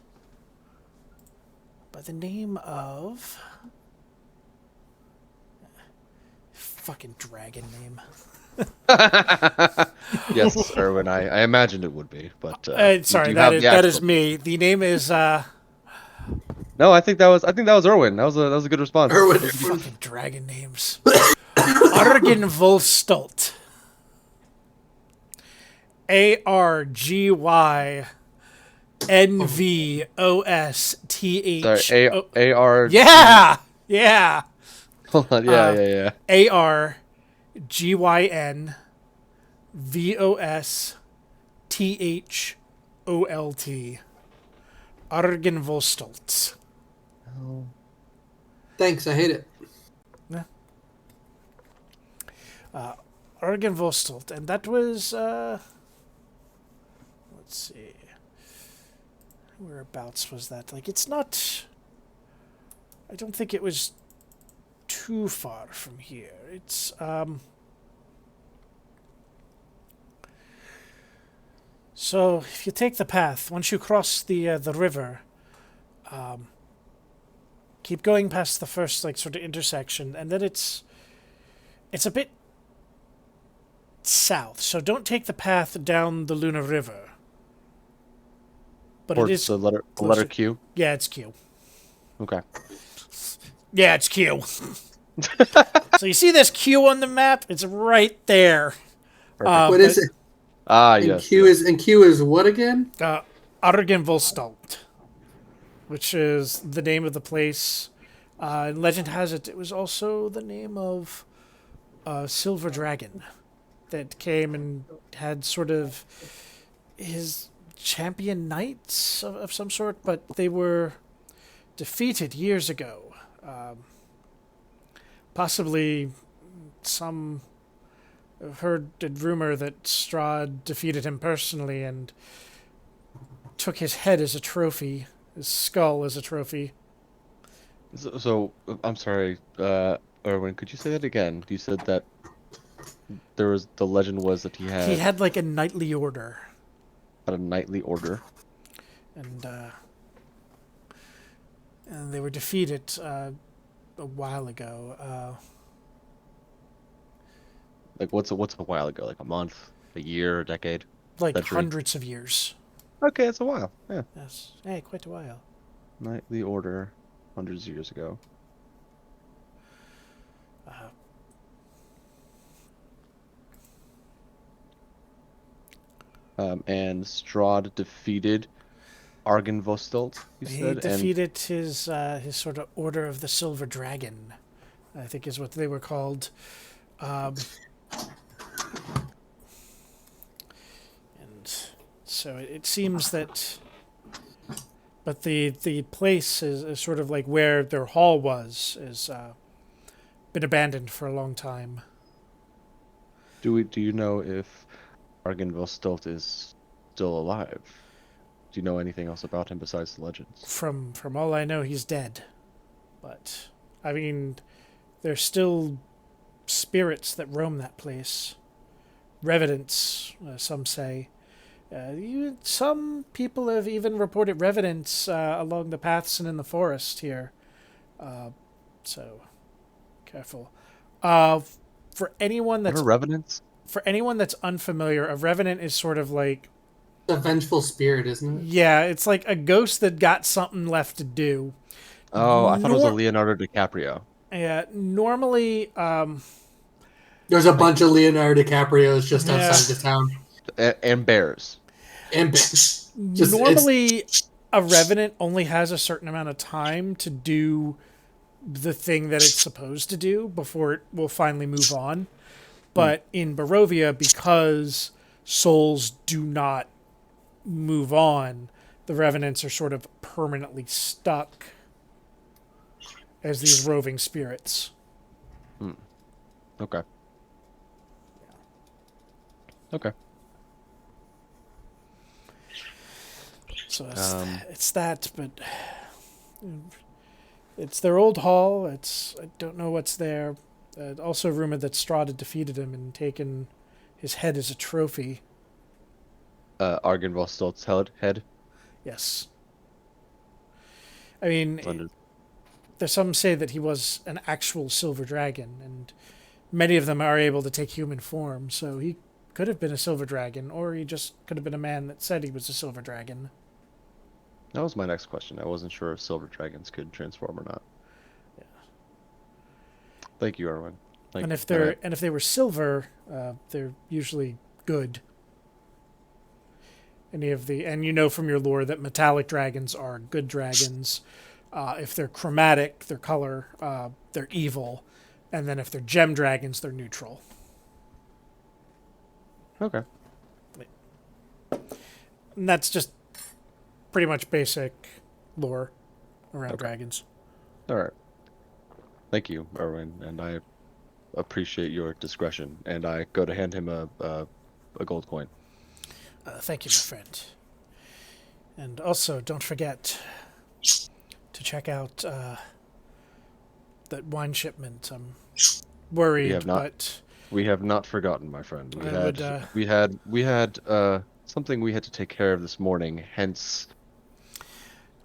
by the name of fucking dragon name. Yes, Erwin. I imagined it would be, but Sorry, you that have is the that is actual- me. The name is No, I think that was Erwin. That was a good response. Erwin. fucking dragon names. Argen Volstolt. ARGYNVOSTH. Sorry, AR. Yeah. Hold on. Yeah. ARGYNVOSTHOLT. Argen Volstolt. Thanks. I hate it. Argen Volstolt, and that was let's see, whereabouts was that? Like, it's not. I don't think it was too far from here. It's So if you take the path, once you cross the river, keep going past the first like sort of intersection, and then it's a bit south. So don't take the path down the Luna River. But it Towards is the letter closer- Q. Yeah, it's Q. Okay. Yeah, it's Q. So you see this Q on the map? It's right there. Perfect. What is it? Ah, And yes. Q yes. is what again? Argenvolstalt, which is the name of the place. And legend has it was also the name of a silver dragon that came and had sort of his champion knights of some sort, but they were defeated years ago. Possibly some I've heard a rumor that Strahd defeated him personally and took his head as a trophy, his skull as a trophy. So I'm sorry, Erwin, could you say that again? You said that the legend was that he He had had like a knightly order, a knightly order. and they were defeated a while ago. Like what's a while ago? Like a month, a year, a decade? Like Century. hundreds of years. Okay, it's a while. Yeah. Yes, hey, quite a while. Knightly order, hundreds of years ago. And Strahd defeated Argenvostolt, you He said, and defeated his sort of Order of the Silver Dragon, I think is what they were called. And so it seems that, but the place is sort of like where their hall was is been abandoned for a long time. do you know if Argenvostolt is still alive? Do you know anything else about him besides the legends? From all I know, he's dead. But I mean, there's still spirits that roam that place. Revenants, some say. Some people have even reported revenants along the paths and in the forest here. So, careful. For anyone What that's are revenants? unfamiliar, a revenant is sort of like, A vengeful spirit, isn't it? yeah, it's like a ghost that got something left to do. Oh, I thought it was a Nor- Leonardo DiCaprio. Yeah, normally, There's a bunch of Leonardo DiCaprios just Yeah. outside the town. And bears. And just, normally a revenant only has a certain amount of time to do the thing that it's supposed to do before it will finally move on. But in Barovia, because souls do not move on, the revenants are sort of permanently stuck as these roving spirits. Okay. Okay. So Um, it's that, but it's their old hall. I don't know what's there. Also rumored that Strahd had defeated him and taken his head as a trophy. Argenvostolt's head. Yes. I mean, Under- there's some say that he was an actual silver dragon, and many of them are able to take human form, so he could have been a silver dragon, or he just could have been a man that said he was a silver dragon. That was my next question. I wasn't sure if silver dragons could transform or not. Yeah. Thank you, Erwin. And if they were silver, they're usually good. And you know from your lore that metallic dragons are good dragons. If they're chromatic, their color, they're evil. And then if they're gem dragons, they're neutral. Okay. And that's just pretty much basic lore around Okay. dragons. All right. Thank you, Erwin, and I appreciate your discretion. And I go to hand him a gold coin. Thank you, my friend. And also, don't forget to check out that wine shipment. I'm worried, We have not- but We have not forgotten, my friend. I would, We had something we had to take care of this morning. Hence,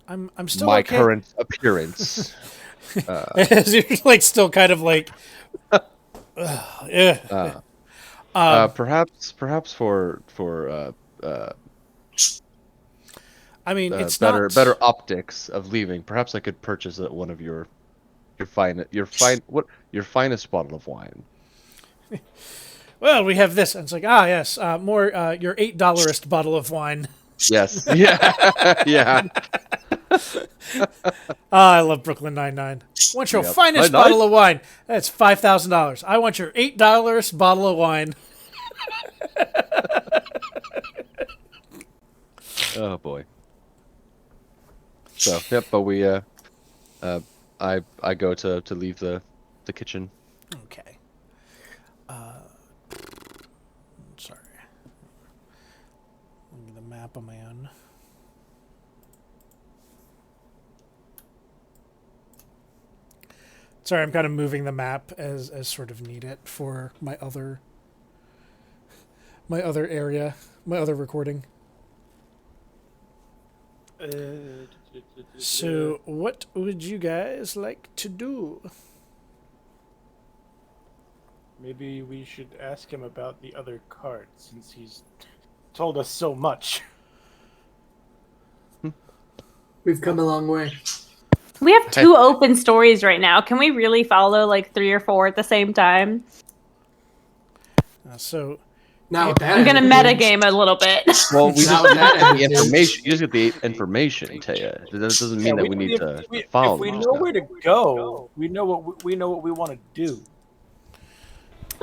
I'm still my okay. current appearance. As you're like still kind of like, yeah. Perhaps for I mean, it's better not. optics of leaving. Perhaps I could purchase one of your finest bottle of wine. Well, we have this, and it's like, yes, more your $8 bottle of wine. Yes. Yeah. Yeah. I love Brooklyn Nine-Nine. Want your Yep. finest Nine-Nine? bottle of wine? That's $5,000. I want your $8 bottle of wine. Oh boy. So yep, but we I go to leave the kitchen. Okay. Sorry. Look at the map on my own. Sorry, I'm kind of moving the map as sort of need it for my other area, my other recording. So, what would you guys like to do? Maybe we should ask him about the other cart, since he's told us so much. We've come a long way. We have 2 open stories right now. Can we really follow like 3 or 4 at the same time? So, Not with that. I'm gonna attitude. metagame a little bit. Well, we Now just with get that the attitude. information. You just get the information, Taya. That doesn't mean that we need to follow. If we them know just where now. to go, we know what we want to do.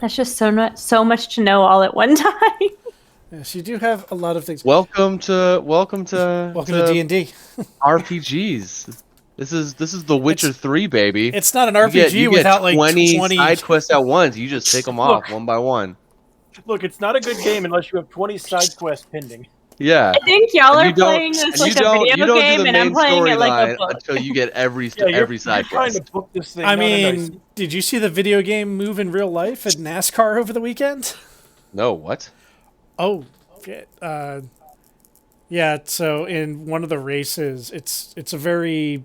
That's just so much to know all at one time. yes, you do have a lot of things. Welcome to Welcome to D&D. RPGs. This is The Witcher 3, baby. It's not an You RPG get without like 20 20 side quests at once. You just take them off one by one. Look, it's not a good game unless you have 20 side quests pending. Yeah. I think y'all And are you don't- playing this and like you don't- a you video don't do game, the and I'm main playing it like a storyline book. until you get every You're side trying quest. to book this thing. I No, mean, did you see the video game move in real life at NASCAR over the weekend? No, what? Oh, shit. Yeah, so in one of the races, it's a very,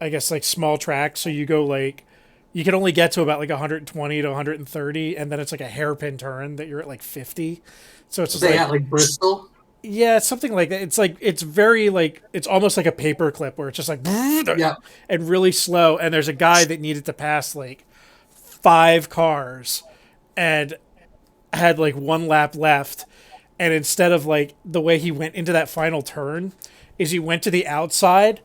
I guess, like small track, so you go like, you can only get to about like 120 to 130, and then it's like a hairpin turn that you're at like 50. So it's just They like, at like Bristol. yeah, it's something like that. It's like, it's very like, it's almost like a paper clip where it's just like, Yeah. and really slow, and there's a guy that needed to pass like 5 cars and had like 1 lap left, and instead of like the way he went into that final turn is he went to the outside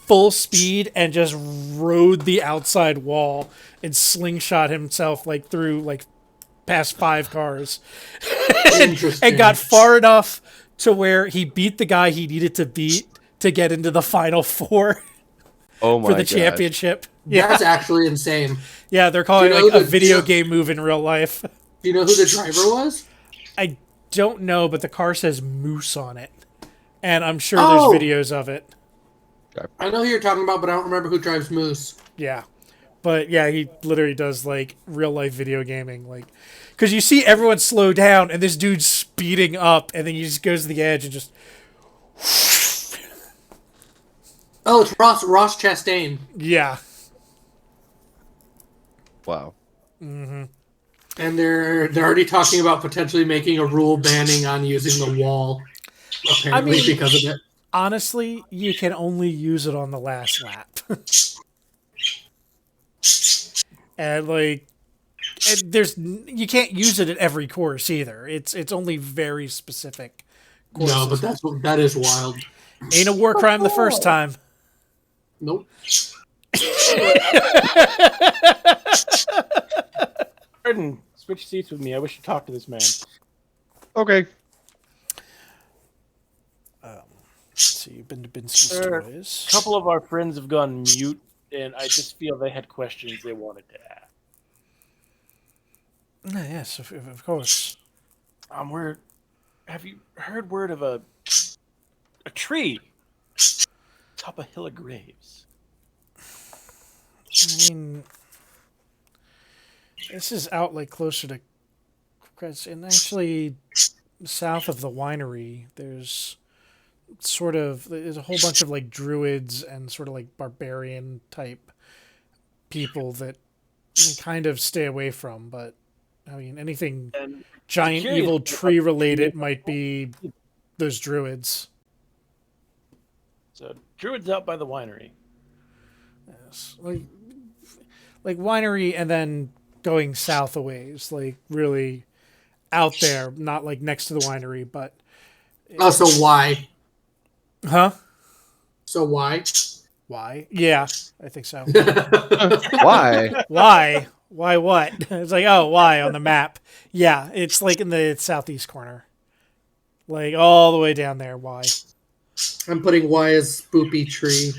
full speed and just rode the outside wall and slingshot himself like through like past 5 cars Interesting. and got far enough to where he beat the guy he needed to beat to get into the final 4 Oh my for the gosh. championship. That's actually insane. Yeah, they're calling Do it you like know a the- video game move in real life. Do you know who the driver was? I don't know, but the car says Moose on it. And I'm sure Oh! there's videos of it. I know who you're talking about, but I don't remember who drives Moose. Yeah. But yeah, he literally does like real life video gaming. Like, because you see everyone slow down and this dude's speeding up, and then he just goes to the edge and just. Oh, it's Ross Chastain. Yeah. Wow. And they're already talking about potentially making a rule banning on using the wall. Apparently, mean- because of it. Honestly, you can only use it on the last lap. And like, you can't use it at every course either. It's only very specific courses. No, but that is wild. Ain't a war crime the first time. Nope. Pardon, switch seats with me. I wish to talk to this man. Okay. So you've been to Binsky's Sure. Toys. A couple of our friends have gone mute, and I just feel they had questions they wanted to ask. Yes, of course. Have you heard word of a tree top a hill of graves? I mean, this is out like closer to, and actually, south of the winery, there's a whole bunch of like druids and sort of like barbarian type people that we kind of stay away from. But I mean, anything And giant curious evil about tree related the- might be those druids. So druids out by the winery. Yes. Like winery and then going south a ways, like really out there, not like next to the winery, but Oh, so why? huh? So why? Why? Yeah, I think so. Why? Why? Why what? It's like, oh, why on the map? Yeah, it's like in the southeast corner. Like all the way down there. Why? I'm putting Y as spoopy tree.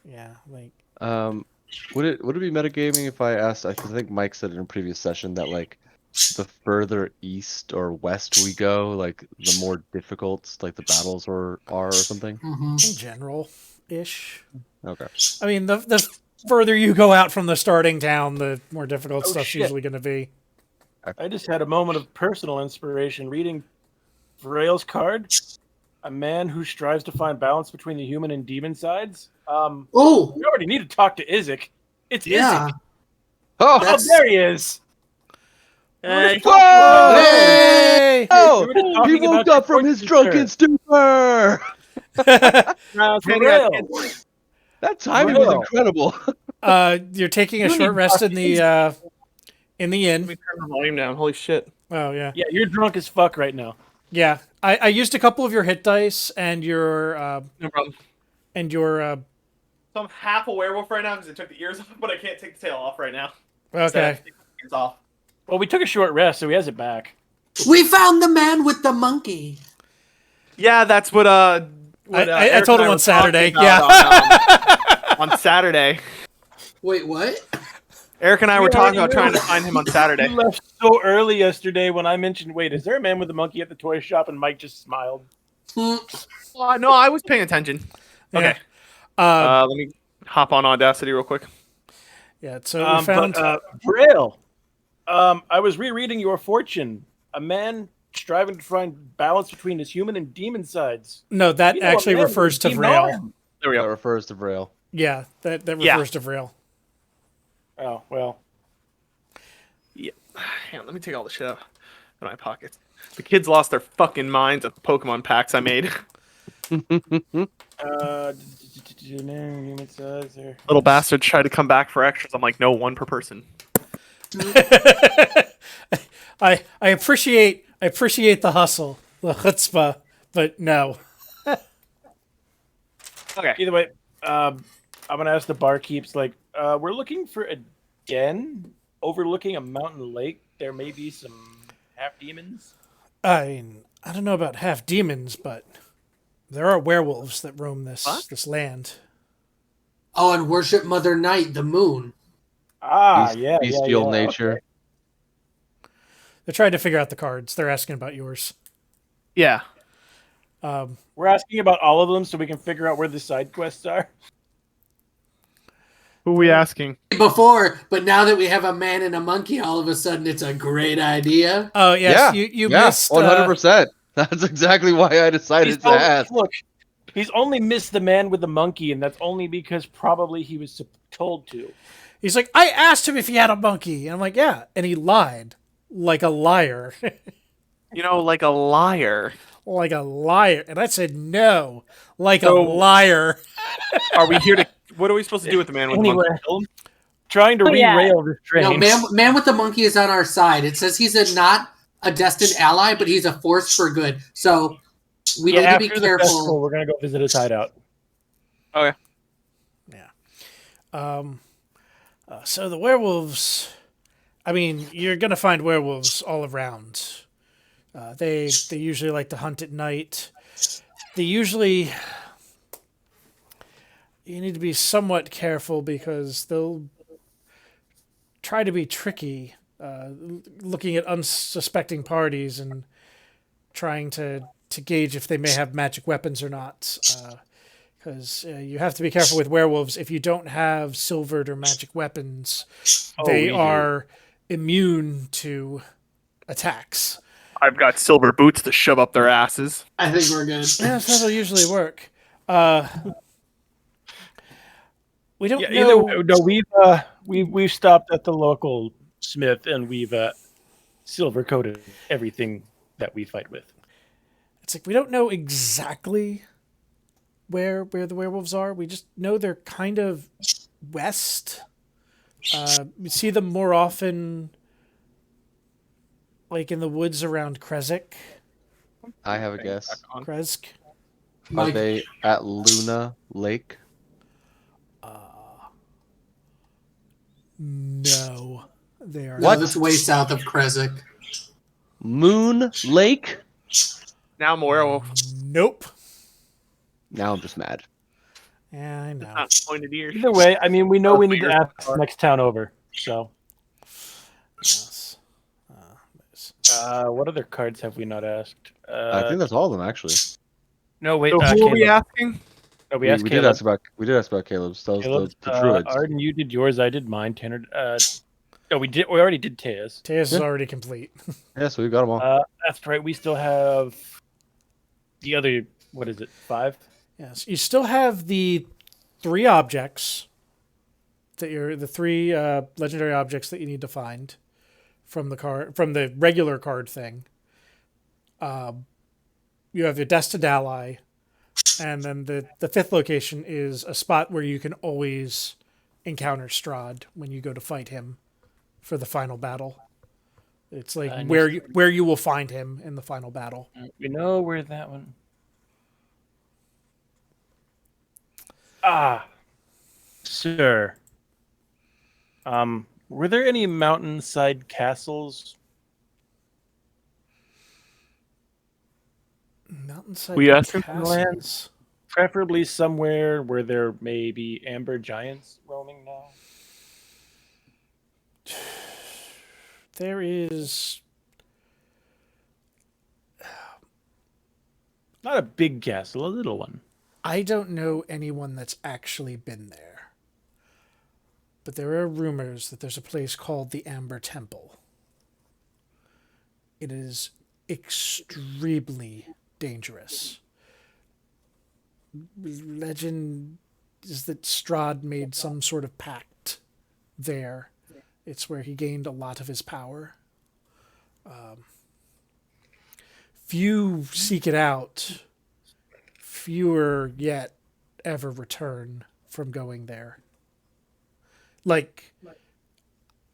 Yeah, like Would it be metagaming if I asked? I think Mike said in a previous session that like the further east or west we go, like the more difficult like the battles are or something. Mm-hmm. in general ish. Okay. I mean, the further you go out from the starting town, the more difficult Oh, stuff's shit. usually going to be. I just had a moment of personal inspiration reading Vrail's card. A man who strives to find balance between the human and demon sides. Oh, We already need to talk to Izek. It's yeah. Izek. Oh, Oh, That's- there he is. Hey. whoa! Hey! Oh, We were just he talking woke about up from your his drunken stupor. Vrail. That timing was Real. incredible. You're taking a You short need rest to in the Let me inn. turn the volume down. Holy shit. Oh yeah, Yeah, you're drunk as fuck right now. yeah. I used a couple of your hit dice and your No problem. So I'm half a werewolf right now because I took the ears off, but I can't take the tail off right now. okay. It's off. Well, we took a short rest, so he has it back. We found the man with the monkey. Yeah, that's what I Eric told and him I on were Saturday. talking Yeah. about on Saturday. Wait, what? Eric and I We were talking already about knew. trying to find him on Saturday. You left so early yesterday when I mentioned, wait, is there a man with a monkey at the toy shop? And Mike just smiled. Hmm. Well, no, I was paying attention. Okay. Yeah. Let me hop on Audacity real quick. Yeah. So we found. Braille, I was rereading your fortune. A man striving to find balance between his human and demon sides. No, that You know, actually a man refers with to a demon Vrail. arm. There we That go. refers to Vrail. Yeah, that Yeah. refers to Vrail. Oh, well. Hang on, let me take all the shit out of my pockets. The kids lost their fucking minds at the Pokemon packs I made. Demon sides or... Little bastards tried to come back for extras. I'm like, no, one per person. I appreciate the hustle, the chutzpah, but no. Okay. Either way, I'm gonna ask the barkeeps. Like, we're looking for a den overlooking a mountain lake. There may be some half demons. I mean, I don't know about half demons, but there are werewolves that roam What? this land. Oh, and worship Mother Night, the moon. Yeah, Bestial yeah. nature. They're trying to figure out the cards. They're asking about yours. Yeah. We're asking about all of them so we can figure out where the side quests are. Who are we asking? Before, but now that we have a man and a monkey, all of a sudden it's a great idea. Oh yes, Yeah, you yeah, missed. 100%. That's exactly why I decided to ask. Look, he's only missed the man with the monkey, and that's only because probably he was told to. He's like, I asked him if he had a monkey, and I'm like, yeah, and he lied like a liar, You know, like a liar. like a liar, and I said no, like a So- liar. Are we here to? What are we supposed to do with the man with the Anyway, monkey? Kill him? trying to Oh, yeah. derail this train. No, man with the monkey is on our side. It says he's not a destined ally, but he's a force for good. So we need to after be the festival, careful. we're gonna go visit his hideout. Okay. So the werewolves, I mean, you're gonna find werewolves all around. They usually like to hunt at night. You need to be somewhat careful because they'll try to be tricky, looking at unsuspecting parties and trying to gauge if they may have magic weapons or not. Because you have to be careful with werewolves. If you don't have silvered or magic weapons, Oh, they we do. are immune to attacks. I've got silver boots to shove up their asses. I think we're good. Yeah, that'll usually work. We don't Yeah, know. either way, no, we've stopped at the local smith and we've silver coated everything that we fight with. It's like we don't know exactly where the werewolves are. We just know they're kind of west. We see them more often, like in the woods around Krezik. I have a guess. Kresk. Are Mike, they at Luna Lake? No, they are. no, What? that's way south of Krezik. Moon Lake? Now I'm a werewolf. Nope. Now I'm just mad. Yeah, I know. Not pointed ears. Either way, I mean, we know we need to ask the next town over. So, Yes. what other cards have we not asked? I think that's all of them actually. No, wait. So who are we Caleb. asking? No, we We, asked we Caleb. did ask about Caleb's. That was Caleb's, the druids. Arden, you did yours. I did mine. Tanner. No, we did. We already did Tea's. Tejas is already complete. Yeah, so we got them all. That's right. We still have the other. What is it? 5. Yes, you still have the 3 objects that the 3 legendary objects that you need to find from the regular card thing. You have your destined ally, and then the 5th location is a spot where you can always encounter Strahd when you go to fight him for the final battle. It's like where you will find him in the final battle. We know where that one. Ah, sir. Were there any mountainside castles? Mountainside We asking for land? castles. Preferably somewhere where there may be amber giants roaming now. There is Not a big castle, a little one. I don't know anyone that's actually been there. But there are rumors that there's a place called the Amber Temple. It is extremely dangerous. Legend is that Strahd made some sort of pact there. It's where he gained a lot of his power. Few seek it out. Fewer yet ever return from going there. Like,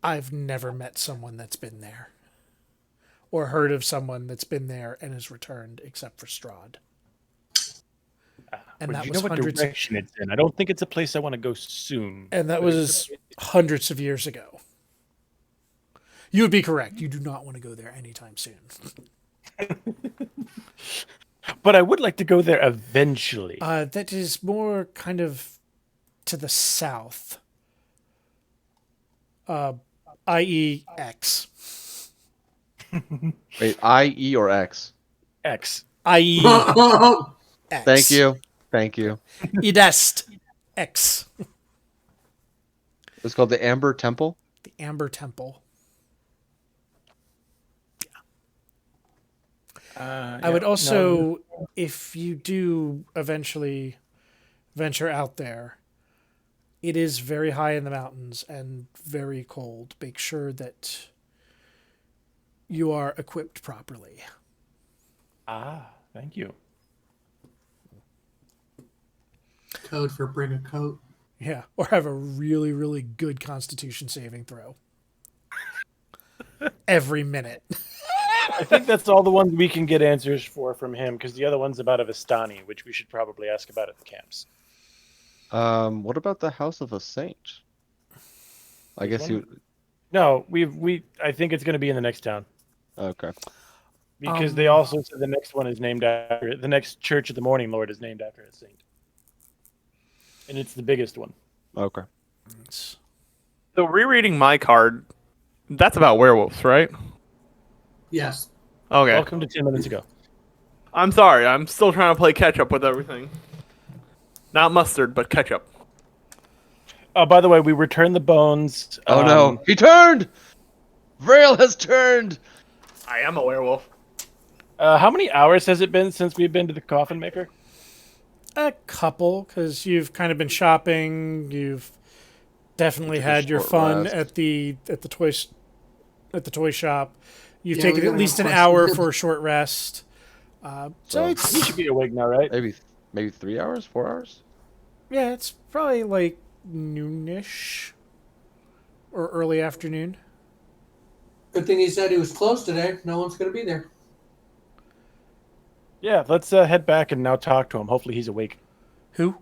I've never met someone that's been there. Or heard of someone that's been there and has returned, except for Strahd. And But that you was know what hundreds. direction it's in. I don't think it's a place I want to go soon. And that was hundreds of years ago. You would be correct. You do not want to go there anytime soon. But I would like to go there eventually. That is more kind of to the south. I.e. X. Wait, I, E, or X? X. I.e. X. Thank you. Thank you. Idest X. It's called the Amber Temple. The Amber Temple. I would also, if you do eventually venture out there, it is very high in the mountains and very cold. Make sure that you are equipped properly. Thank you. Code for bring a coat. Yeah, or have a really, really good Constitution saving throw. Every minute. I think that's all the ones we can get answers for from him, because the other one's about a Vistani, which we should probably ask about at the camps. What about the House of a Saint? I guess you. No, I think it's going to be in the next town, Okay. because they also said the next one is named after the next Church of the Morning Lord is named after a saint, and it's the biggest one. Okay. So rereading my card, that's about werewolves, right? Yes. Okay. Welcome to 10 minutes ago. I'm sorry. I'm still trying to play catch up with everything. Not mustard, but ketchup. Oh, by the way, we returned the bones. Oh no, he turned! Vrail has turned! I am a werewolf. How many hours has it been since we've been to the coffin maker? A couple, because you've kind of been shopping. You've definitely Took a had your short fun rest. at the toy shop. You've Yeah, taken we at got least an enough hour questions. for a short rest. So So- You it's should be awake now, right? Maybe 3 hours, 4 hours. yeah, it's probably like noonish or early afternoon. Good thing he said he was closed today. No one's going to be there. Yeah, let's head back and now talk to him. Hopefully he's awake. Who?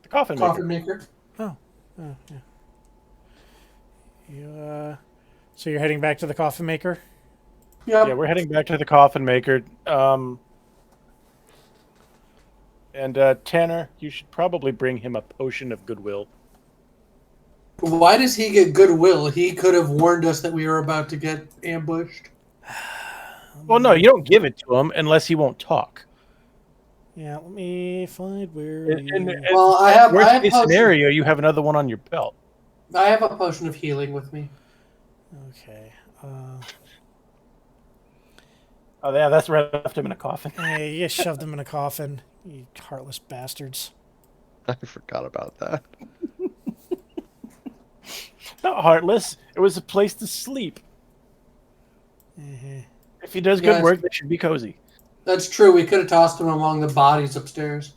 The coffin maker. Coffin maker. Oh, yeah. So you're heading back to the coffin maker? Yep. Yeah, we're heading back to the coffin maker. And Tanner, you should probably bring him a potion of goodwill. Why does he get goodwill? He could have warned us that we were about to get ambushed. Well, no, you don't give it to him unless he won't talk. Yeah, let me find where. Well, I have worst case potion- scenario, you have another one on your belt. I have a potion of healing with me. Okay. Oh, yeah, that's right. Left him in a coffin. Hey, you shoved them in a coffin, you heartless bastards. I forgot about that. Not heartless. It was a place to sleep. Mhm. If he does Yes. good work, they should be cozy. That's true. We could have tossed him among the bodies upstairs.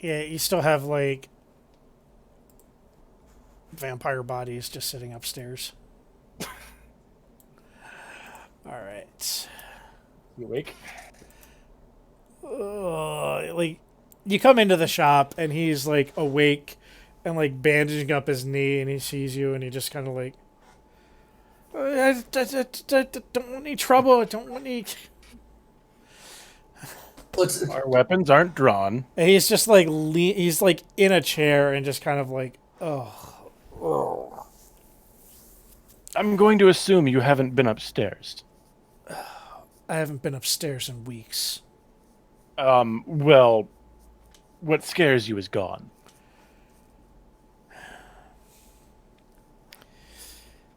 Yeah, you still have like vampire bodies just sitting upstairs. All right. You awake? Like you come into the shop and he's like awake and like bandaging up his knee, and he sees you and he just kind of like, I don't want any trouble. I don't want any. Let's. Our weapons aren't drawn. And he's just like he's like in a chair and just kind of like, oh. I'm going to assume you haven't been upstairs. I haven't been upstairs in weeks. Well, what scares you is gone.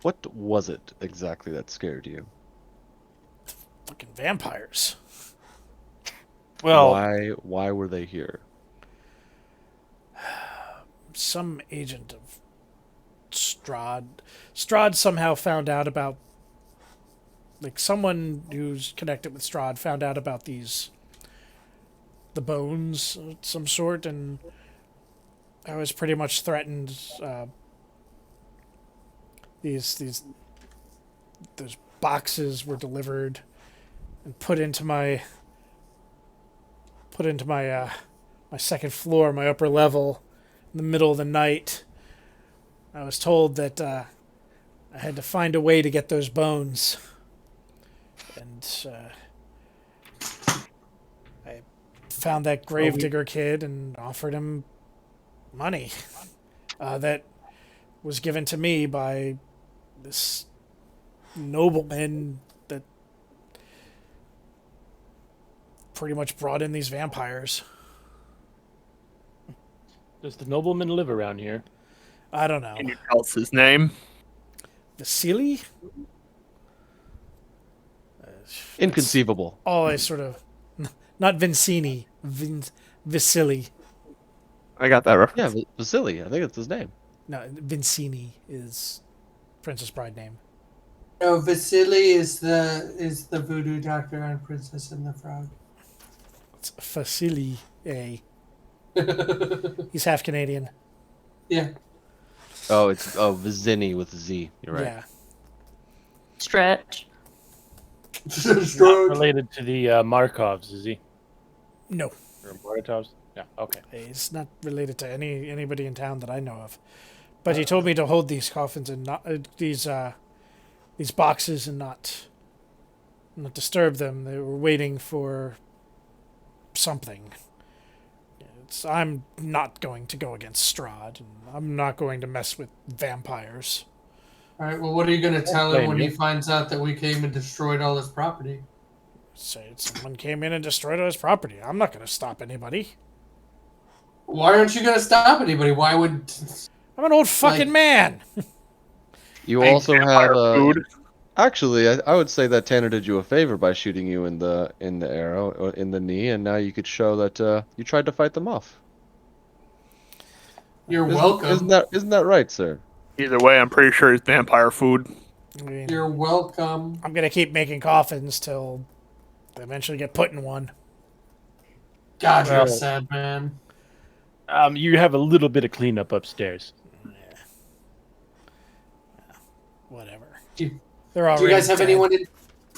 What was it exactly that scared you? Fucking vampires. Well, Why were they here? Some agent of Strahd. Strahd somehow found out about, like, someone who's connected with Strahd found out about the bones of some sort, and I was pretty much threatened. Those boxes were delivered and put into my my second floor, my upper level, in the middle of the night. I was told that I had to find a way to get those bones, and I found that gravedigger kid and offered him money that was given to me by this nobleman that pretty much brought in these vampires. does the nobleman live around here? I don't know. Can you tell us his name? Vasily? Inconceivable. Oh, I sort of... Not Vincini. Vasily. I got that reference. Yeah, Vasily. I think that's his name. No, Vincini is Princess Bride name. No, Vasily is the voodoo doctor on Princess and the Frog. It's Vasily A. He's half Canadian. Yeah. Oh, it's Vizini with a Z. You're right. Yeah. Stretch. Not related to the Markovs, is he? No. Or Morotovs? Yeah, okay. He's not related to anybody in town that I know of. But he told me to hold these coffins and not these boxes and not disturb them. They were waiting for something. I'm not going to go against Strahd, and I'm not going to mess with vampires. All right. Well, what are you going to tell him blame when you. he finds out that we came and destroyed all his property? Say someone came in and destroyed all his property. I'm not going to stop anybody. Why aren't you going to stop anybody? Why would? I'm an old fucking Like- man. You Like also have vampire food. Actually, I would say that Tanner did you a favor by shooting you in the arrow or in the knee, and now you could show that you tried to fight them off. You're Isn't welcome. isn't that right, sir? Either way, I'm pretty sure it's vampire food. I mean, You're welcome. I'm gonna keep making coffins till they eventually get put in one. God, you're a Well- sad man. You have a little bit of cleanup upstairs. Whatever. Do They're Do already you guys have dead. anyone in?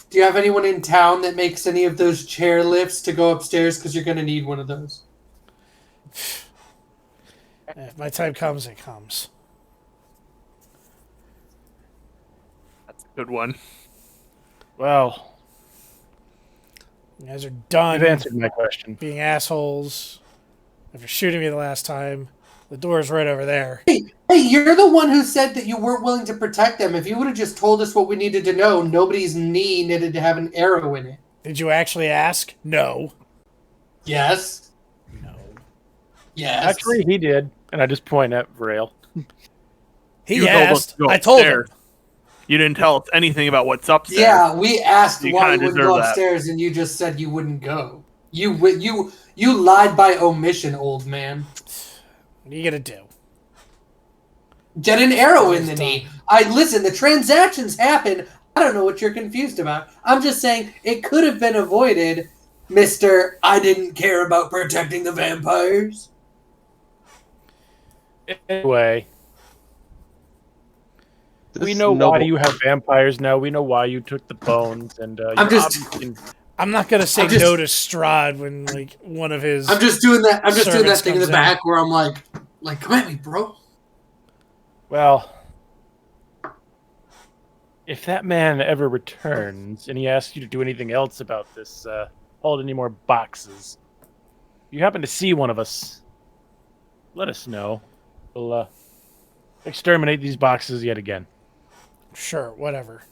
Do you have anyone in town that makes any of those chair lifts to go upstairs? Because you're gonna need one of those. If my time comes, it comes. That's a good one. Well, You guys are done you've answered my question. being assholes. After shooting me the last time, the door's right over there. Hey, you're the one who said that you weren't willing to protect them. If you would have just told us what we needed to know, nobody's knee needed to have an arrow in it. Did you actually ask? No. Yes. No. Yes. Actually, he did, and I just point at Vrail. He You told us asked. to go I told him. upstairs. You didn't tell us anything about what's upstairs. Yeah, we asked You why kinda you wouldn't go deserve that. upstairs, and you just said you wouldn't go. You lied by omission, old man. What are you gonna do? Get an arrow in the It's knee. done. Listen. The transactions happen. I don't know what you're confused about. I'm just saying it could have been avoided, Mister. I didn't care about protecting the vampires. Anyway, we This know why noble- you have vampires now. We know why you took the bones, and I'm you're just- obviously- I'm not gonna say I'm just- no to Strahd when like one of his. I'm just doing that. I'm just doing that servants thing in the comes back where I'm like, come at me, bro. Well, if that man ever returns and he asks you to do anything else about this, hold any more boxes, if you happen to see one of us, let us know. We'll exterminate these boxes yet again. Sure, whatever.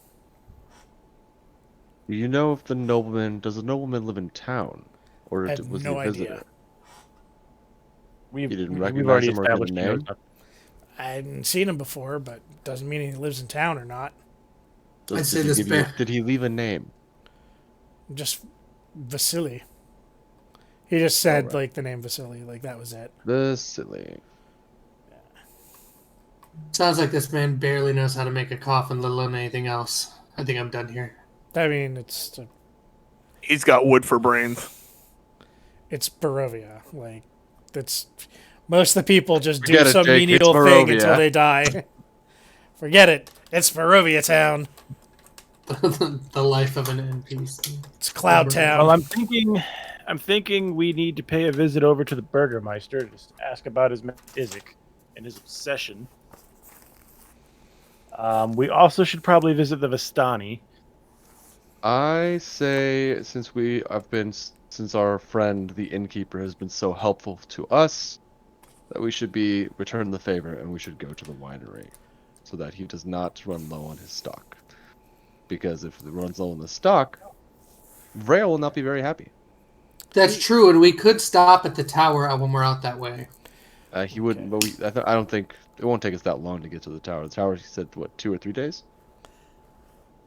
Do you know if does the nobleman live in town, or I have was no he a visitor? idea. We've didn't we've recognize already him or get a established he knows name? nothing. I hadn't seen him before, but doesn't mean he lives in town or not. I'd say Did he this give you- ba- Did he leave a name? Just Vasily. He just said Alright. like the name Vasily, like that was it. Vasily. Sounds like this man barely knows how to make a coffin, let alone anything else. I think I'm done here. I mean, it's He's got wood for brains. Barovia. Like that's most of the people just do Forget it, some Jake, it's menial thing Barovia. until they die. Forget it. It's Barovia town. The life of an NPC. It's Cloud Town. Well, I'm thinking we need to pay a visit over to the Burgermeister to just ask about his Isaac and his obsession. We also should probably visit the Vistani. I say, since our friend the innkeeper has been so helpful to us, that we should return the favor and we should go to the winery, so that he does not run low on his stock. Because if he runs low on the stock, Vrail will not be very happy. That's true, and we could stop at the tower when we're out that way. He wouldn't, but I don't think it won't take us that long to get to the tower. The tower, he said, what, 2 or 3 days?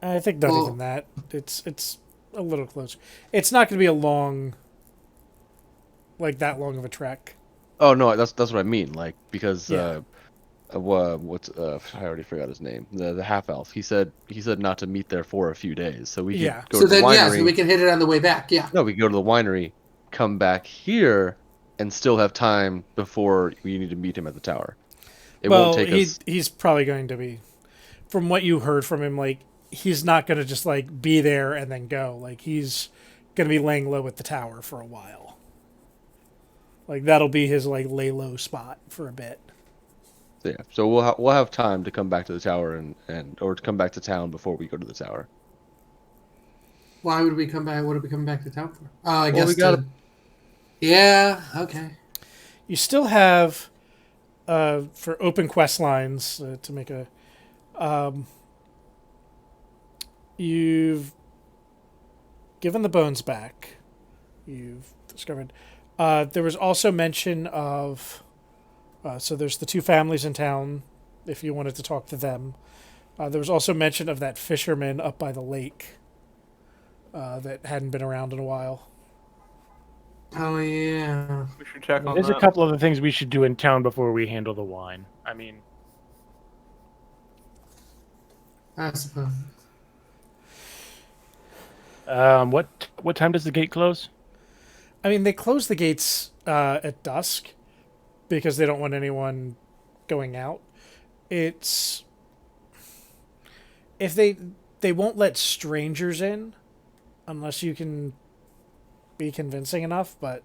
I think not Well- even that. It's a little closer. It's not going to be a long, like that long of a trek. Oh no, that's what I mean. Like because Yeah. I already forgot his name. The half elf. He said not to meet there for a few days, so we Yeah. could go So to the then, winery. yeah, so we can hit it on the way back. Yeah. No, we could go to the winery, come back here, and still have time before we need to meet him at the tower. It well, won't take us. he's probably going to be, from what you heard from him, like he's not going to just like be there and then go. Like he's going to be laying low at the tower for a while. Like that'll be his like lay low spot for a bit. So, yeah, so we'll have time to come back to the tower or to come back to town before we go to the tower. Why would we come back? What are we coming back to town for? Oh, I Well, guess we gotta- Yeah. Okay. You still have, for open quest lines to make a, you've given the bones back. You've discovered. There was also mention of, so there's the two families in town. If you wanted to talk to them, There was also mention of that fisherman up by the lake that hadn't been around in a while. Oh yeah. We should check on There's a that. couple other things we should do in town before we handle the wine. I mean, I suppose. what time does the gate close? I mean, they close the gates at dusk because they don't want anyone going out. It's if they won't let strangers in unless you can be convincing enough. But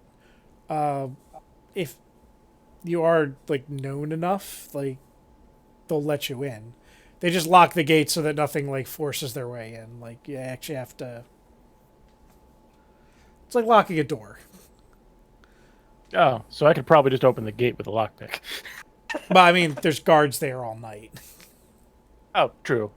if you are like known enough, like they'll let you in. They just lock the gates so that nothing like forces their way in. Like you actually have to. It's like locking a door. Oh, so I could probably just open the gate with a lockpick. But I mean, there's guards there all night, Oh, true.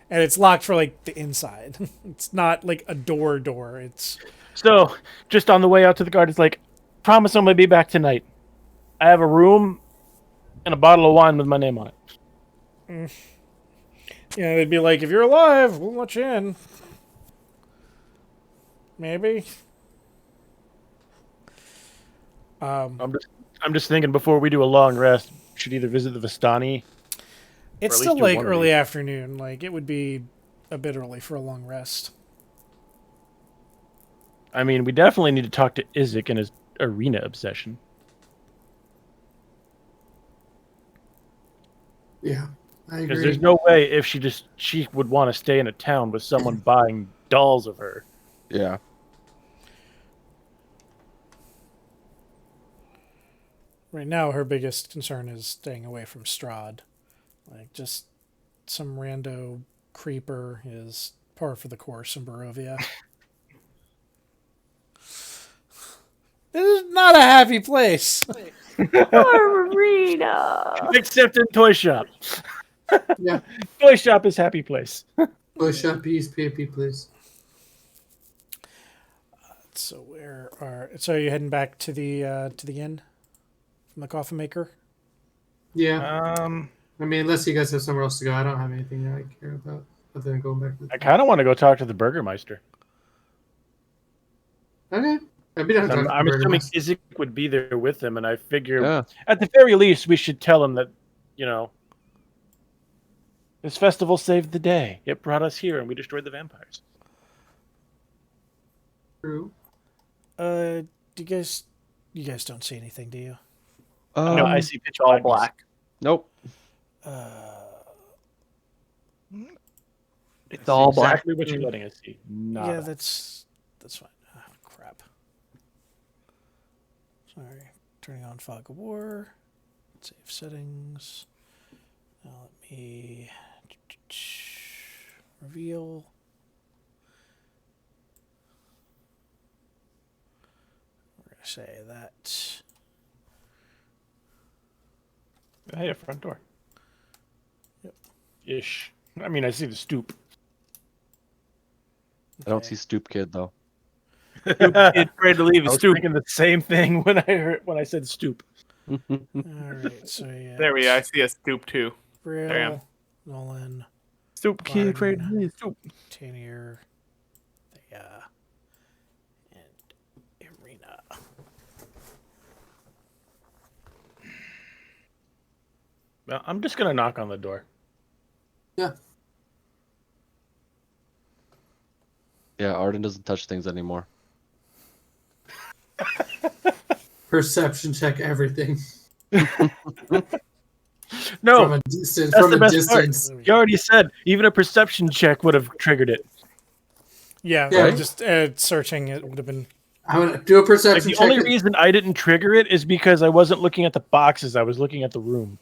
and it's locked for like the inside. It's not like a door. It's So, just on the way out to the guard, it's like, promise I'm gonna be back tonight. I have a room and a bottle of wine with my name on it. they'd be like, if you're alive, we'll let you in. Maybe. I'm just thinking before we do a long rest, we should either visit the Vistani. It's at least still do like one of early these. afternoon. Like it would be a bit early for a long rest. I mean, we definitely need to talk to Izek and his arena obsession. Yeah, I Because agree. there's no way if she would want to stay in a town with someone buying dolls of her. Yeah. Right now, her biggest concern is staying away from Strahd. Like just some rando creeper is par for the course in Barovia. This is not a happy place. Poor Marina. Except in Toy Shop. Yeah, Toy Shop is happy place. push up, peace, PP, please. So are you heading back to the inn from the coffin maker? Yeah, Um, I mean, unless you guys have somewhere else to go, I don't have anything that I care about other than going back to the. I kind of want to go talk to the Burgermeister. Okay, I'd be down to talk to I'm the assuming Burgermeister. Izek would be there with him, and I figure Yeah. at the very least we should tell him that, this festival saved the day. It brought us here, and we destroyed the vampires. True. Do you guys don't see anything, do you? No, I see pitch All blackness. black. Nope. It's all black. Exactly what you're letting us see. Nada. Yeah, that's fine. Ah, crap. Sorry. Turning on fog of war. Save settings. Now let me reveal. We're gonna say that. Hey, a front door. Yep. Ish. I mean, I see the stoop. I don't see Stoop Kid though. It's ready to leave I his was stoop. thinking the same thing when I said stoop. All right. So yeah. There we go. I see a stoop too. Brill, Damn. Nolan, Stoop kid, ready to Barton. leave his stoop. Tanier, and Irina. Well, I'm just gonna knock on the door. Yeah. Yeah, Arden doesn't touch things anymore. Perception check everything No, from a distance. that's From the a best part. distance. You already said even a perception check would have triggered it. Yeah, Yeah. just searching it would have been. I would do a Like, perception the check. only reason I didn't trigger it is because I wasn't looking at the boxes. I was looking at the room.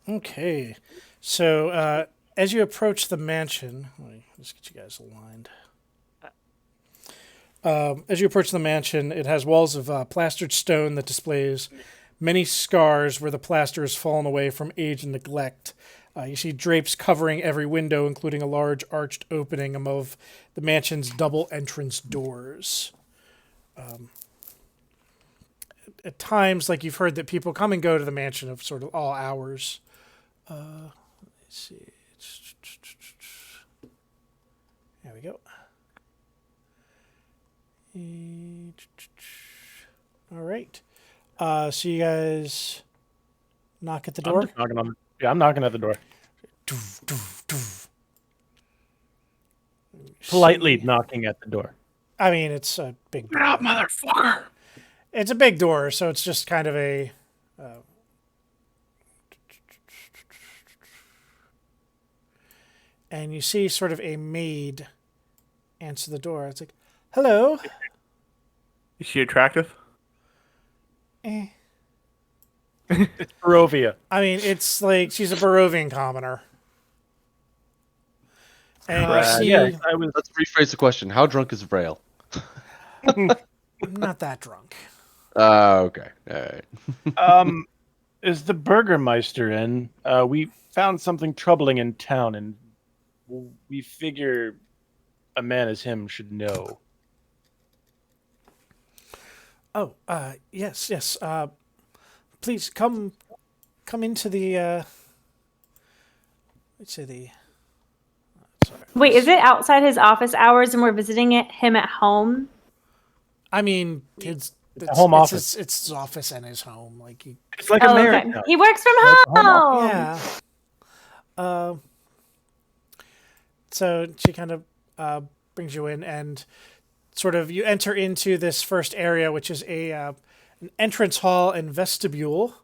Okay, so as you approach the mansion, let me just get you guys aligned. As you approach the mansion, it has walls of plastered stone that displays many scars where the plaster has fallen away from age and neglect. You see drapes covering every window, including a large arched opening above the mansion's double entrance doors. At times, like you've heard that people come and go to the mansion of sort of all hours. Let's see. There we go. All right. So you guys knock at the I'm door. just knocking on. Yeah, I'm knocking at the door. Politely knocking at the door. I mean, it's a big Get door. up, motherfucker! It's a big door, so it's just kind of a. And you see sort of a maid answer the door. It's like, hello. Is she attractive? Eh. It's Barovia. I mean, it's like she's a Barovian commoner. And you see, Yeah, I was. Let's rephrase the question. How drunk is Vrail? not that drunk. Okay. All right. Is the Burgermeister in? We found something troubling in town, and we figure a man as him should know. Oh, yes, yes. Please come into the. Let's say the. Sorry. Wait, is it outside his office hours and we're visiting him at home? I mean, it's home office. It's his office and his home. Like he. It's like a Oh, marriage. okay. house. He works from home home. Yeah. So she kind of brings you in, and sort of you enter into this first area, which is an entrance hall and vestibule.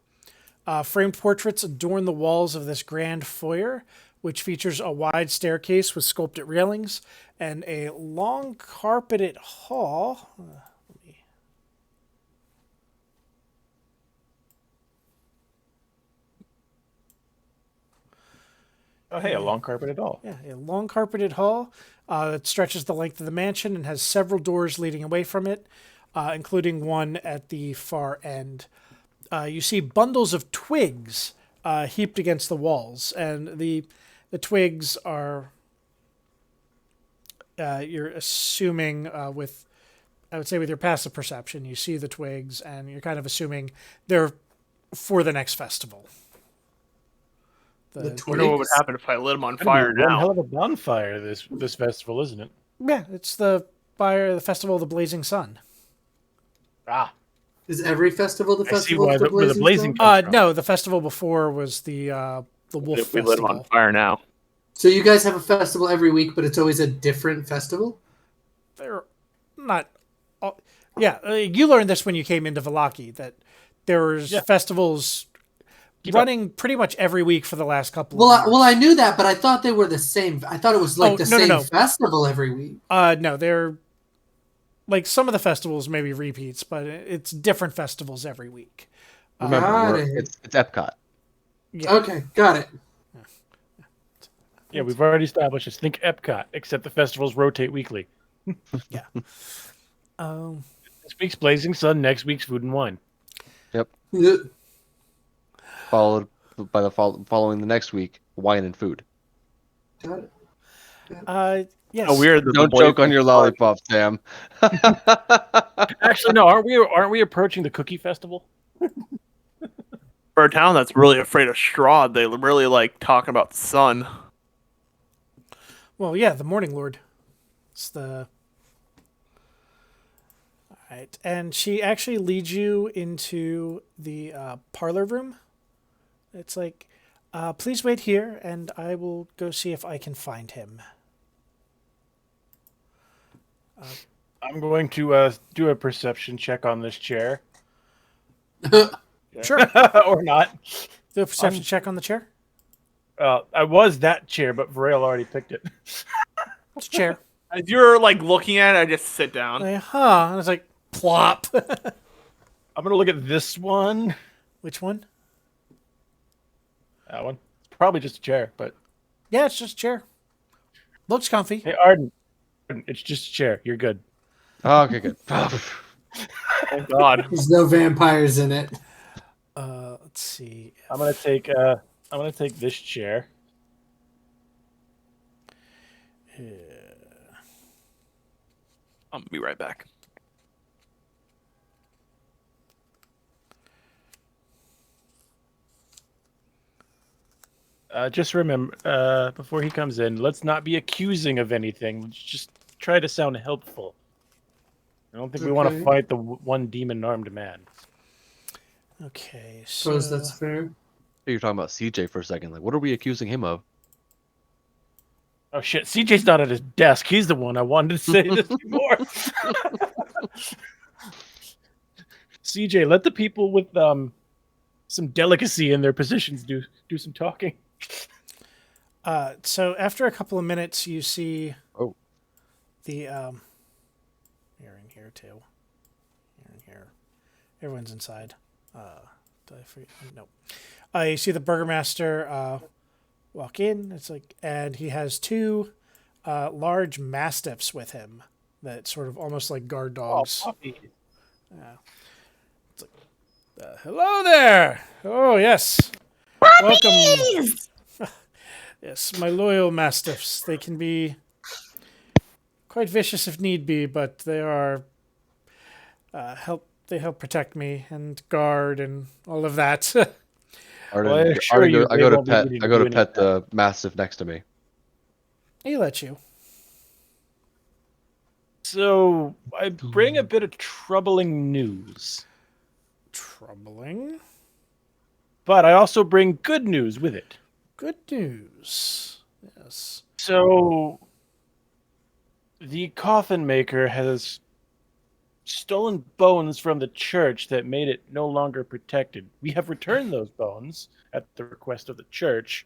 Framed portraits adorn the walls of this grand foyer, which features a wide staircase with sculpted railings and a long carpeted hall. Oh, hey, a long carpeted hall. Yeah, a long carpeted hall that stretches the length of the mansion and has several doors leading away from it, including one at the far end. You see bundles of twigs heaped against the walls, and the twigs are. You're assuming with your passive perception, you see the twigs, and you're kind of assuming they're for the next festival. The I wonder what would twigs? happen if I lit him on It's gonna fire be one now. hell of a bonfire this festival, isn't it? Yeah, it's the festival of the blazing sun. Ah, Is every festival the I see festival why of the where the blazing blazing Sun? comes from. No, the festival before was the wolf If we lit him on festival. fire now. So you guys have a festival every week, but it's always a different festival? They're not. You learned this when you came into Vallaki, that there was Yeah. festivals Keep running pretty much every week for the last couple Well, of years. I knew that, but I thought they were the same. I thought it was like Oh, the no, same no. festival every week. No, they're like some of the festivals maybe repeats, but it's different festivals every week. Remember, Got it. it's Epcot. Yeah. Okay, got it. Yeah, we've already established this. Think Epcot, except the festivals rotate weekly. Yeah. This week's Blazing Sun, next week's Food and Wine. Followed by the following the next week, wine and food. Got it. Yes. Oh, weird. that the Don't boys- joke on your lollipop, Sam. Actually, no, aren't we approaching the Cookie Festival? For a town that's really afraid of Strahd, they really like talking about the sun. Well, yeah, the Morning Lord. It's the. All right, and she actually leads you into the parlor room. It's like, please wait here, and I will go see if I can find him. I'm going to do a perception check on this chair. Sure. Or not. Do a perception check on the chair. I was that chair, but Varel already picked it. It's a chair. As you're like looking at it, I just sit down. Like, huh? And it's like plop. I'm going to look at this one. Which one? That one. It's probably just a chair, but... Yeah, it's just a chair. Looks comfy. Hey, Arden, it's just a chair. You're good. Oh, okay, good. Thank God. There's no vampires in it. Let's see. I'm gonna take this chair. I'm gonna be right back. Just remember, before he comes in, let's not be accusing of anything. Let's just try to sound helpful. I don't think we want to Okay. fight the one demon-armed man. Okay, Suppose so that's fair. You're talking about CJ for a second. Like, what are we accusing him of? Oh shit, CJ's not at his desk. He's the one I wanted to say this before. CJ, let the people with some delicacy in their positions do some talking. so after a couple of minutes, you see Oh. the you're in here too. You're in here. Everyone's inside. Did I forget? No. You see the burgomaster walk in. It's like, and he has two large mastiffs with him that sort of almost like guard dogs. Oh, puppy. Yeah. It's like, hello there. Oh yes. Welcome. Yes, my loyal mastiffs. They can be quite vicious if need be, but they are They help protect me and guard and all of that. Well, I assure you I they go to won't be pet. needing I to go do to any pet of that. the mastiff next to me. He let you. So I bring a bit of troubling news, Troubling. but I also bring good news with it. Good news. Yes. So the coffin maker has stolen bones from the church that made it no longer protected. We have returned those bones at the request of the church,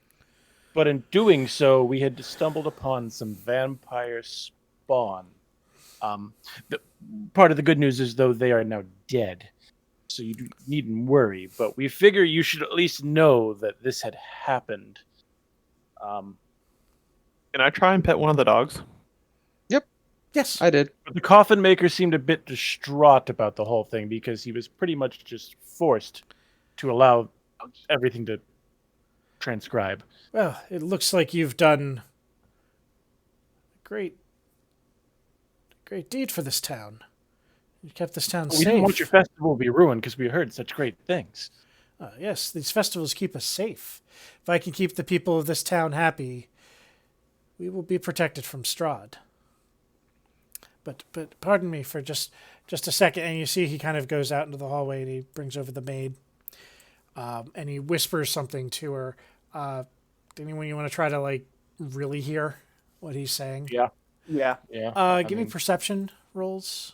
but in doing so, we had stumbled upon some vampire spawn. The part of the good news is, though, they are now dead, so you needn't worry. But we figure you should at least know that this had happened. Can I try and pet one of the dogs? Yes. I did. But the coffin maker seemed a bit distraught about the whole thing because he was pretty much just forced to allow everything to transcribe. Well, it looks like you've done a great deed for this town. You kept this town We safe. didn't want your festival to be ruined because we heard such great things. Yes, these festivals keep us safe. If I can keep the people of this town happy, we will be protected from Strahd. But pardon me for just a second. And you see he kind of goes out into the hallway and he brings over the maid. And he whispers something to her. Anyone you want to try to like really hear what he's saying? Yeah. Yeah. Give me perception rolls.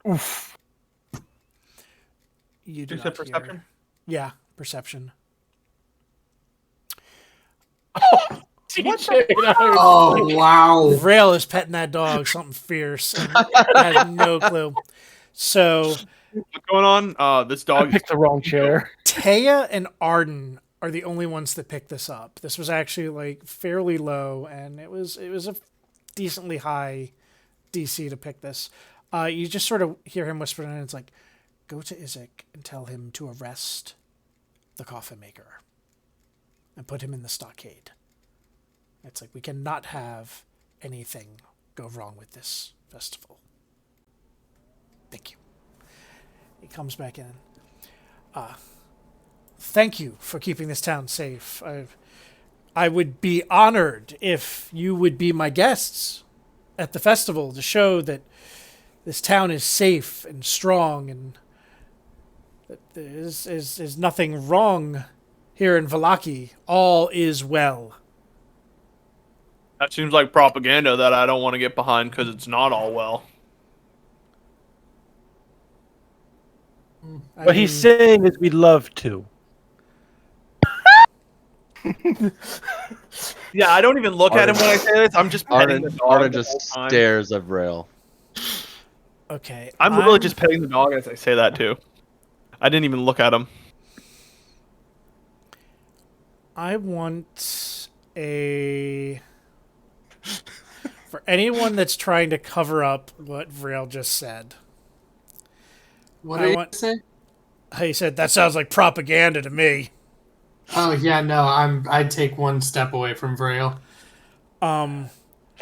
Oof. You do You not said hear. perception? Yeah, perception. CJ, Oh wow! Vrail is petting that dog, something fierce, and has no clue. So What's going on? This I dog is picked the wrong chair. Taya and Arden are the only ones that picked this up. This was actually like fairly low, and it was a decently high DC to pick this. You just sort of hear him whispering, and it's like, "Go to Izek and tell him to arrest the coffin maker and put him in the stockade." It's like, we cannot have anything go wrong with this festival. Thank you. He comes back in. Thank you for keeping this town safe. I would be honored if you would be my guests at the festival to show that this town is safe and strong and that there is nothing wrong here in Vallaki. All is well. That seems like propaganda that I don't want to get behind because it's not all well. What he's saying is we'd love to. Yeah, I don't even look at him when I say this. I'm just petting the dog. Arden the just whole time. stares at Vrail. Okay. I'm literally just petting the dog as I say that too. I didn't even look at him. I want a... For anyone that's trying to cover up what Vrail just said. What I did you want- say? He said, that sounds like propaganda to me. Oh yeah, no, I'd take one step away from Vrail. Can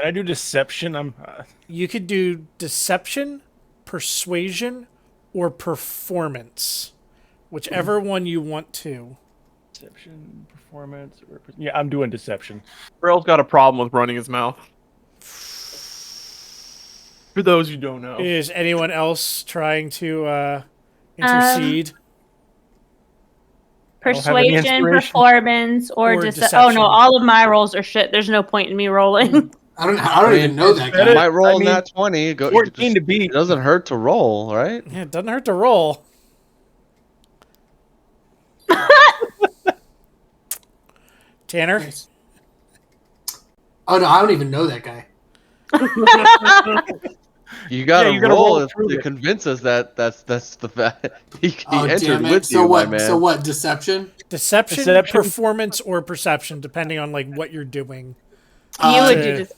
I do deception? You could do deception, persuasion, or performance. Whichever one you want to. Deception, performance, or yeah, I'm doing deception. Braille's got a problem with running his mouth. For those who don't know. Is anyone else trying to intercede? I don't have any Persuasion, inspiration. performance, or, Or Oh deception. no, all of my rolls are shit. There's no point in me rolling. I don't even know that You guy. might roll I mean, that 20. Go, 14 to beat. It doesn't hurt to roll, right? Yeah, it doesn't hurt to roll. Tanner? Oh no, I don't even know that guy. You gotta you gotta roll roll through to it. convince us that that's the fact. He Oh entered damn it! with So you, what? my man. So what? Deception? Deception, Deception. performance, or perception, depending on like what you're doing. You would Uh, do just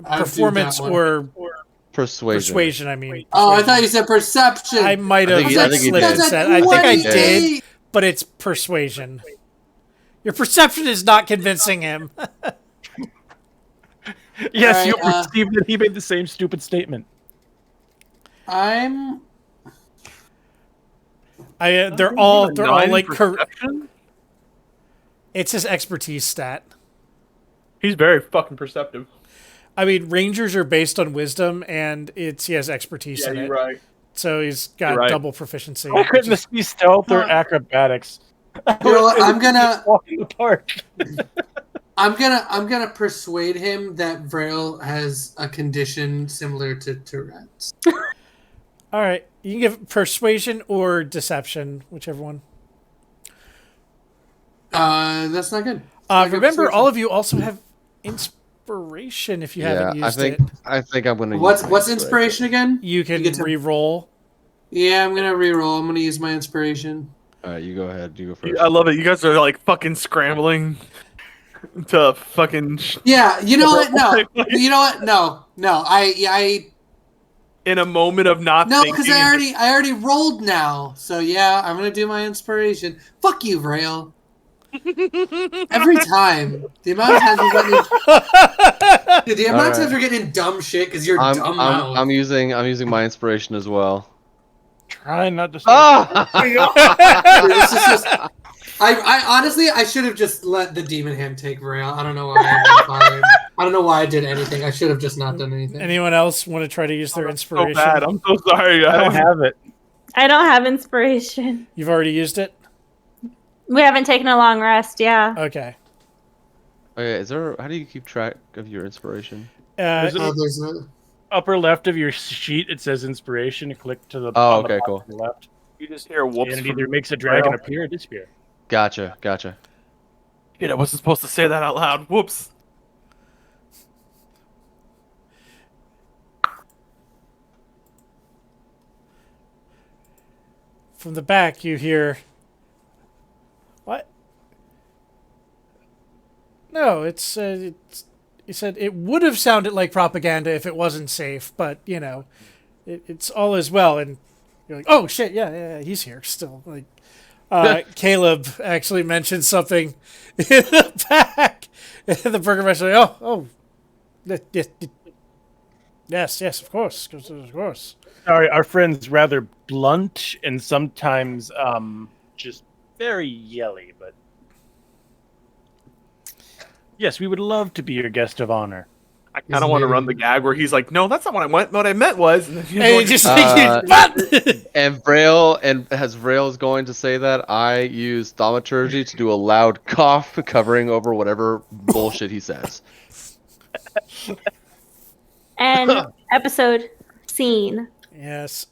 I would do Performance that one. or Persuasion. persuasion, I mean. Oh, I Persuasion. thought you said perception. I might have I think he slid did. and That's said. a I think I 20. did, but it's persuasion. Your perception is not convincing him. Yes, Alright, you perceive that he made the same stupid statement. I'm. They're all like perception? it's his expertise stat. He's very fucking perceptive. I mean, rangers are based on wisdom, and he has expertise Yeah, in you're it, right. so he's got You're right. double proficiency. Why couldn't this be stealth or Huh. acrobatics? You know what? I'm gonna. walk in the park. I'm gonna persuade him that Vrail has a condition similar to Tourette's. All right, you can give persuasion or deception, whichever one. That's not good. I got Remember, persuasion. all of you also have inspiration if you haven't Yeah, used I think I'm gonna. What's use my inspiration again? You can get to- re-roll. Yeah, I'm gonna reroll. I'm gonna use my inspiration. All right, you go ahead. You go first. I love it. You guys are like fucking scrambling to fucking Yeah, you know what? No, you know what? No. I in a moment of not no, thinking. because I already rolled now. So yeah, I'm gonna do my inspiration. Fuck you, Vrail. Every time, the amount of times we're getting, dude, the amount of times we're getting dumb shit because you're dumb mouth. I'm using my inspiration as well. Try not to. Ah! Dude, this is just. I honestly, I should have just let the demon hand take Vrail. I don't know why. I don't know why I did anything. I should have just not done anything. Anyone else want to try to use their So inspiration? bad. I'm so sorry. I don't have it. I don't have inspiration. You've already used it? We haven't taken a long rest, yeah. Okay. Okay, is there? How do you keep track of your inspiration? There's Oh, an there's a, upper left of your sheet. It says inspiration. Click to the. Oh, on the okay, bottom cool. to the left. You just hear whoops. And it from either makes a dragon Vrail. appear or disappear. Gotcha. Shit, I wasn't supposed to say that out loud. Whoops. From the back, you hear. What? No, it's. He said it would have sounded like propaganda if it wasn't safe, but you know, it's all as well. And you're like, oh shit, yeah, he's here still. Like, Caleb actually mentioned something in the back, and the burgomaster, yes, of course. Our friend's rather blunt and sometimes just very yelly, but yes, we would love to be your guest of honor. I kind of want to run the gag where he's like, "No, that's not what I meant. What I meant was." And then he's And like, you just think, what? And as Vrail is going to say that, I use thaumaturgy to do a loud cough, covering over whatever bullshit he says. And episode scene. Yes.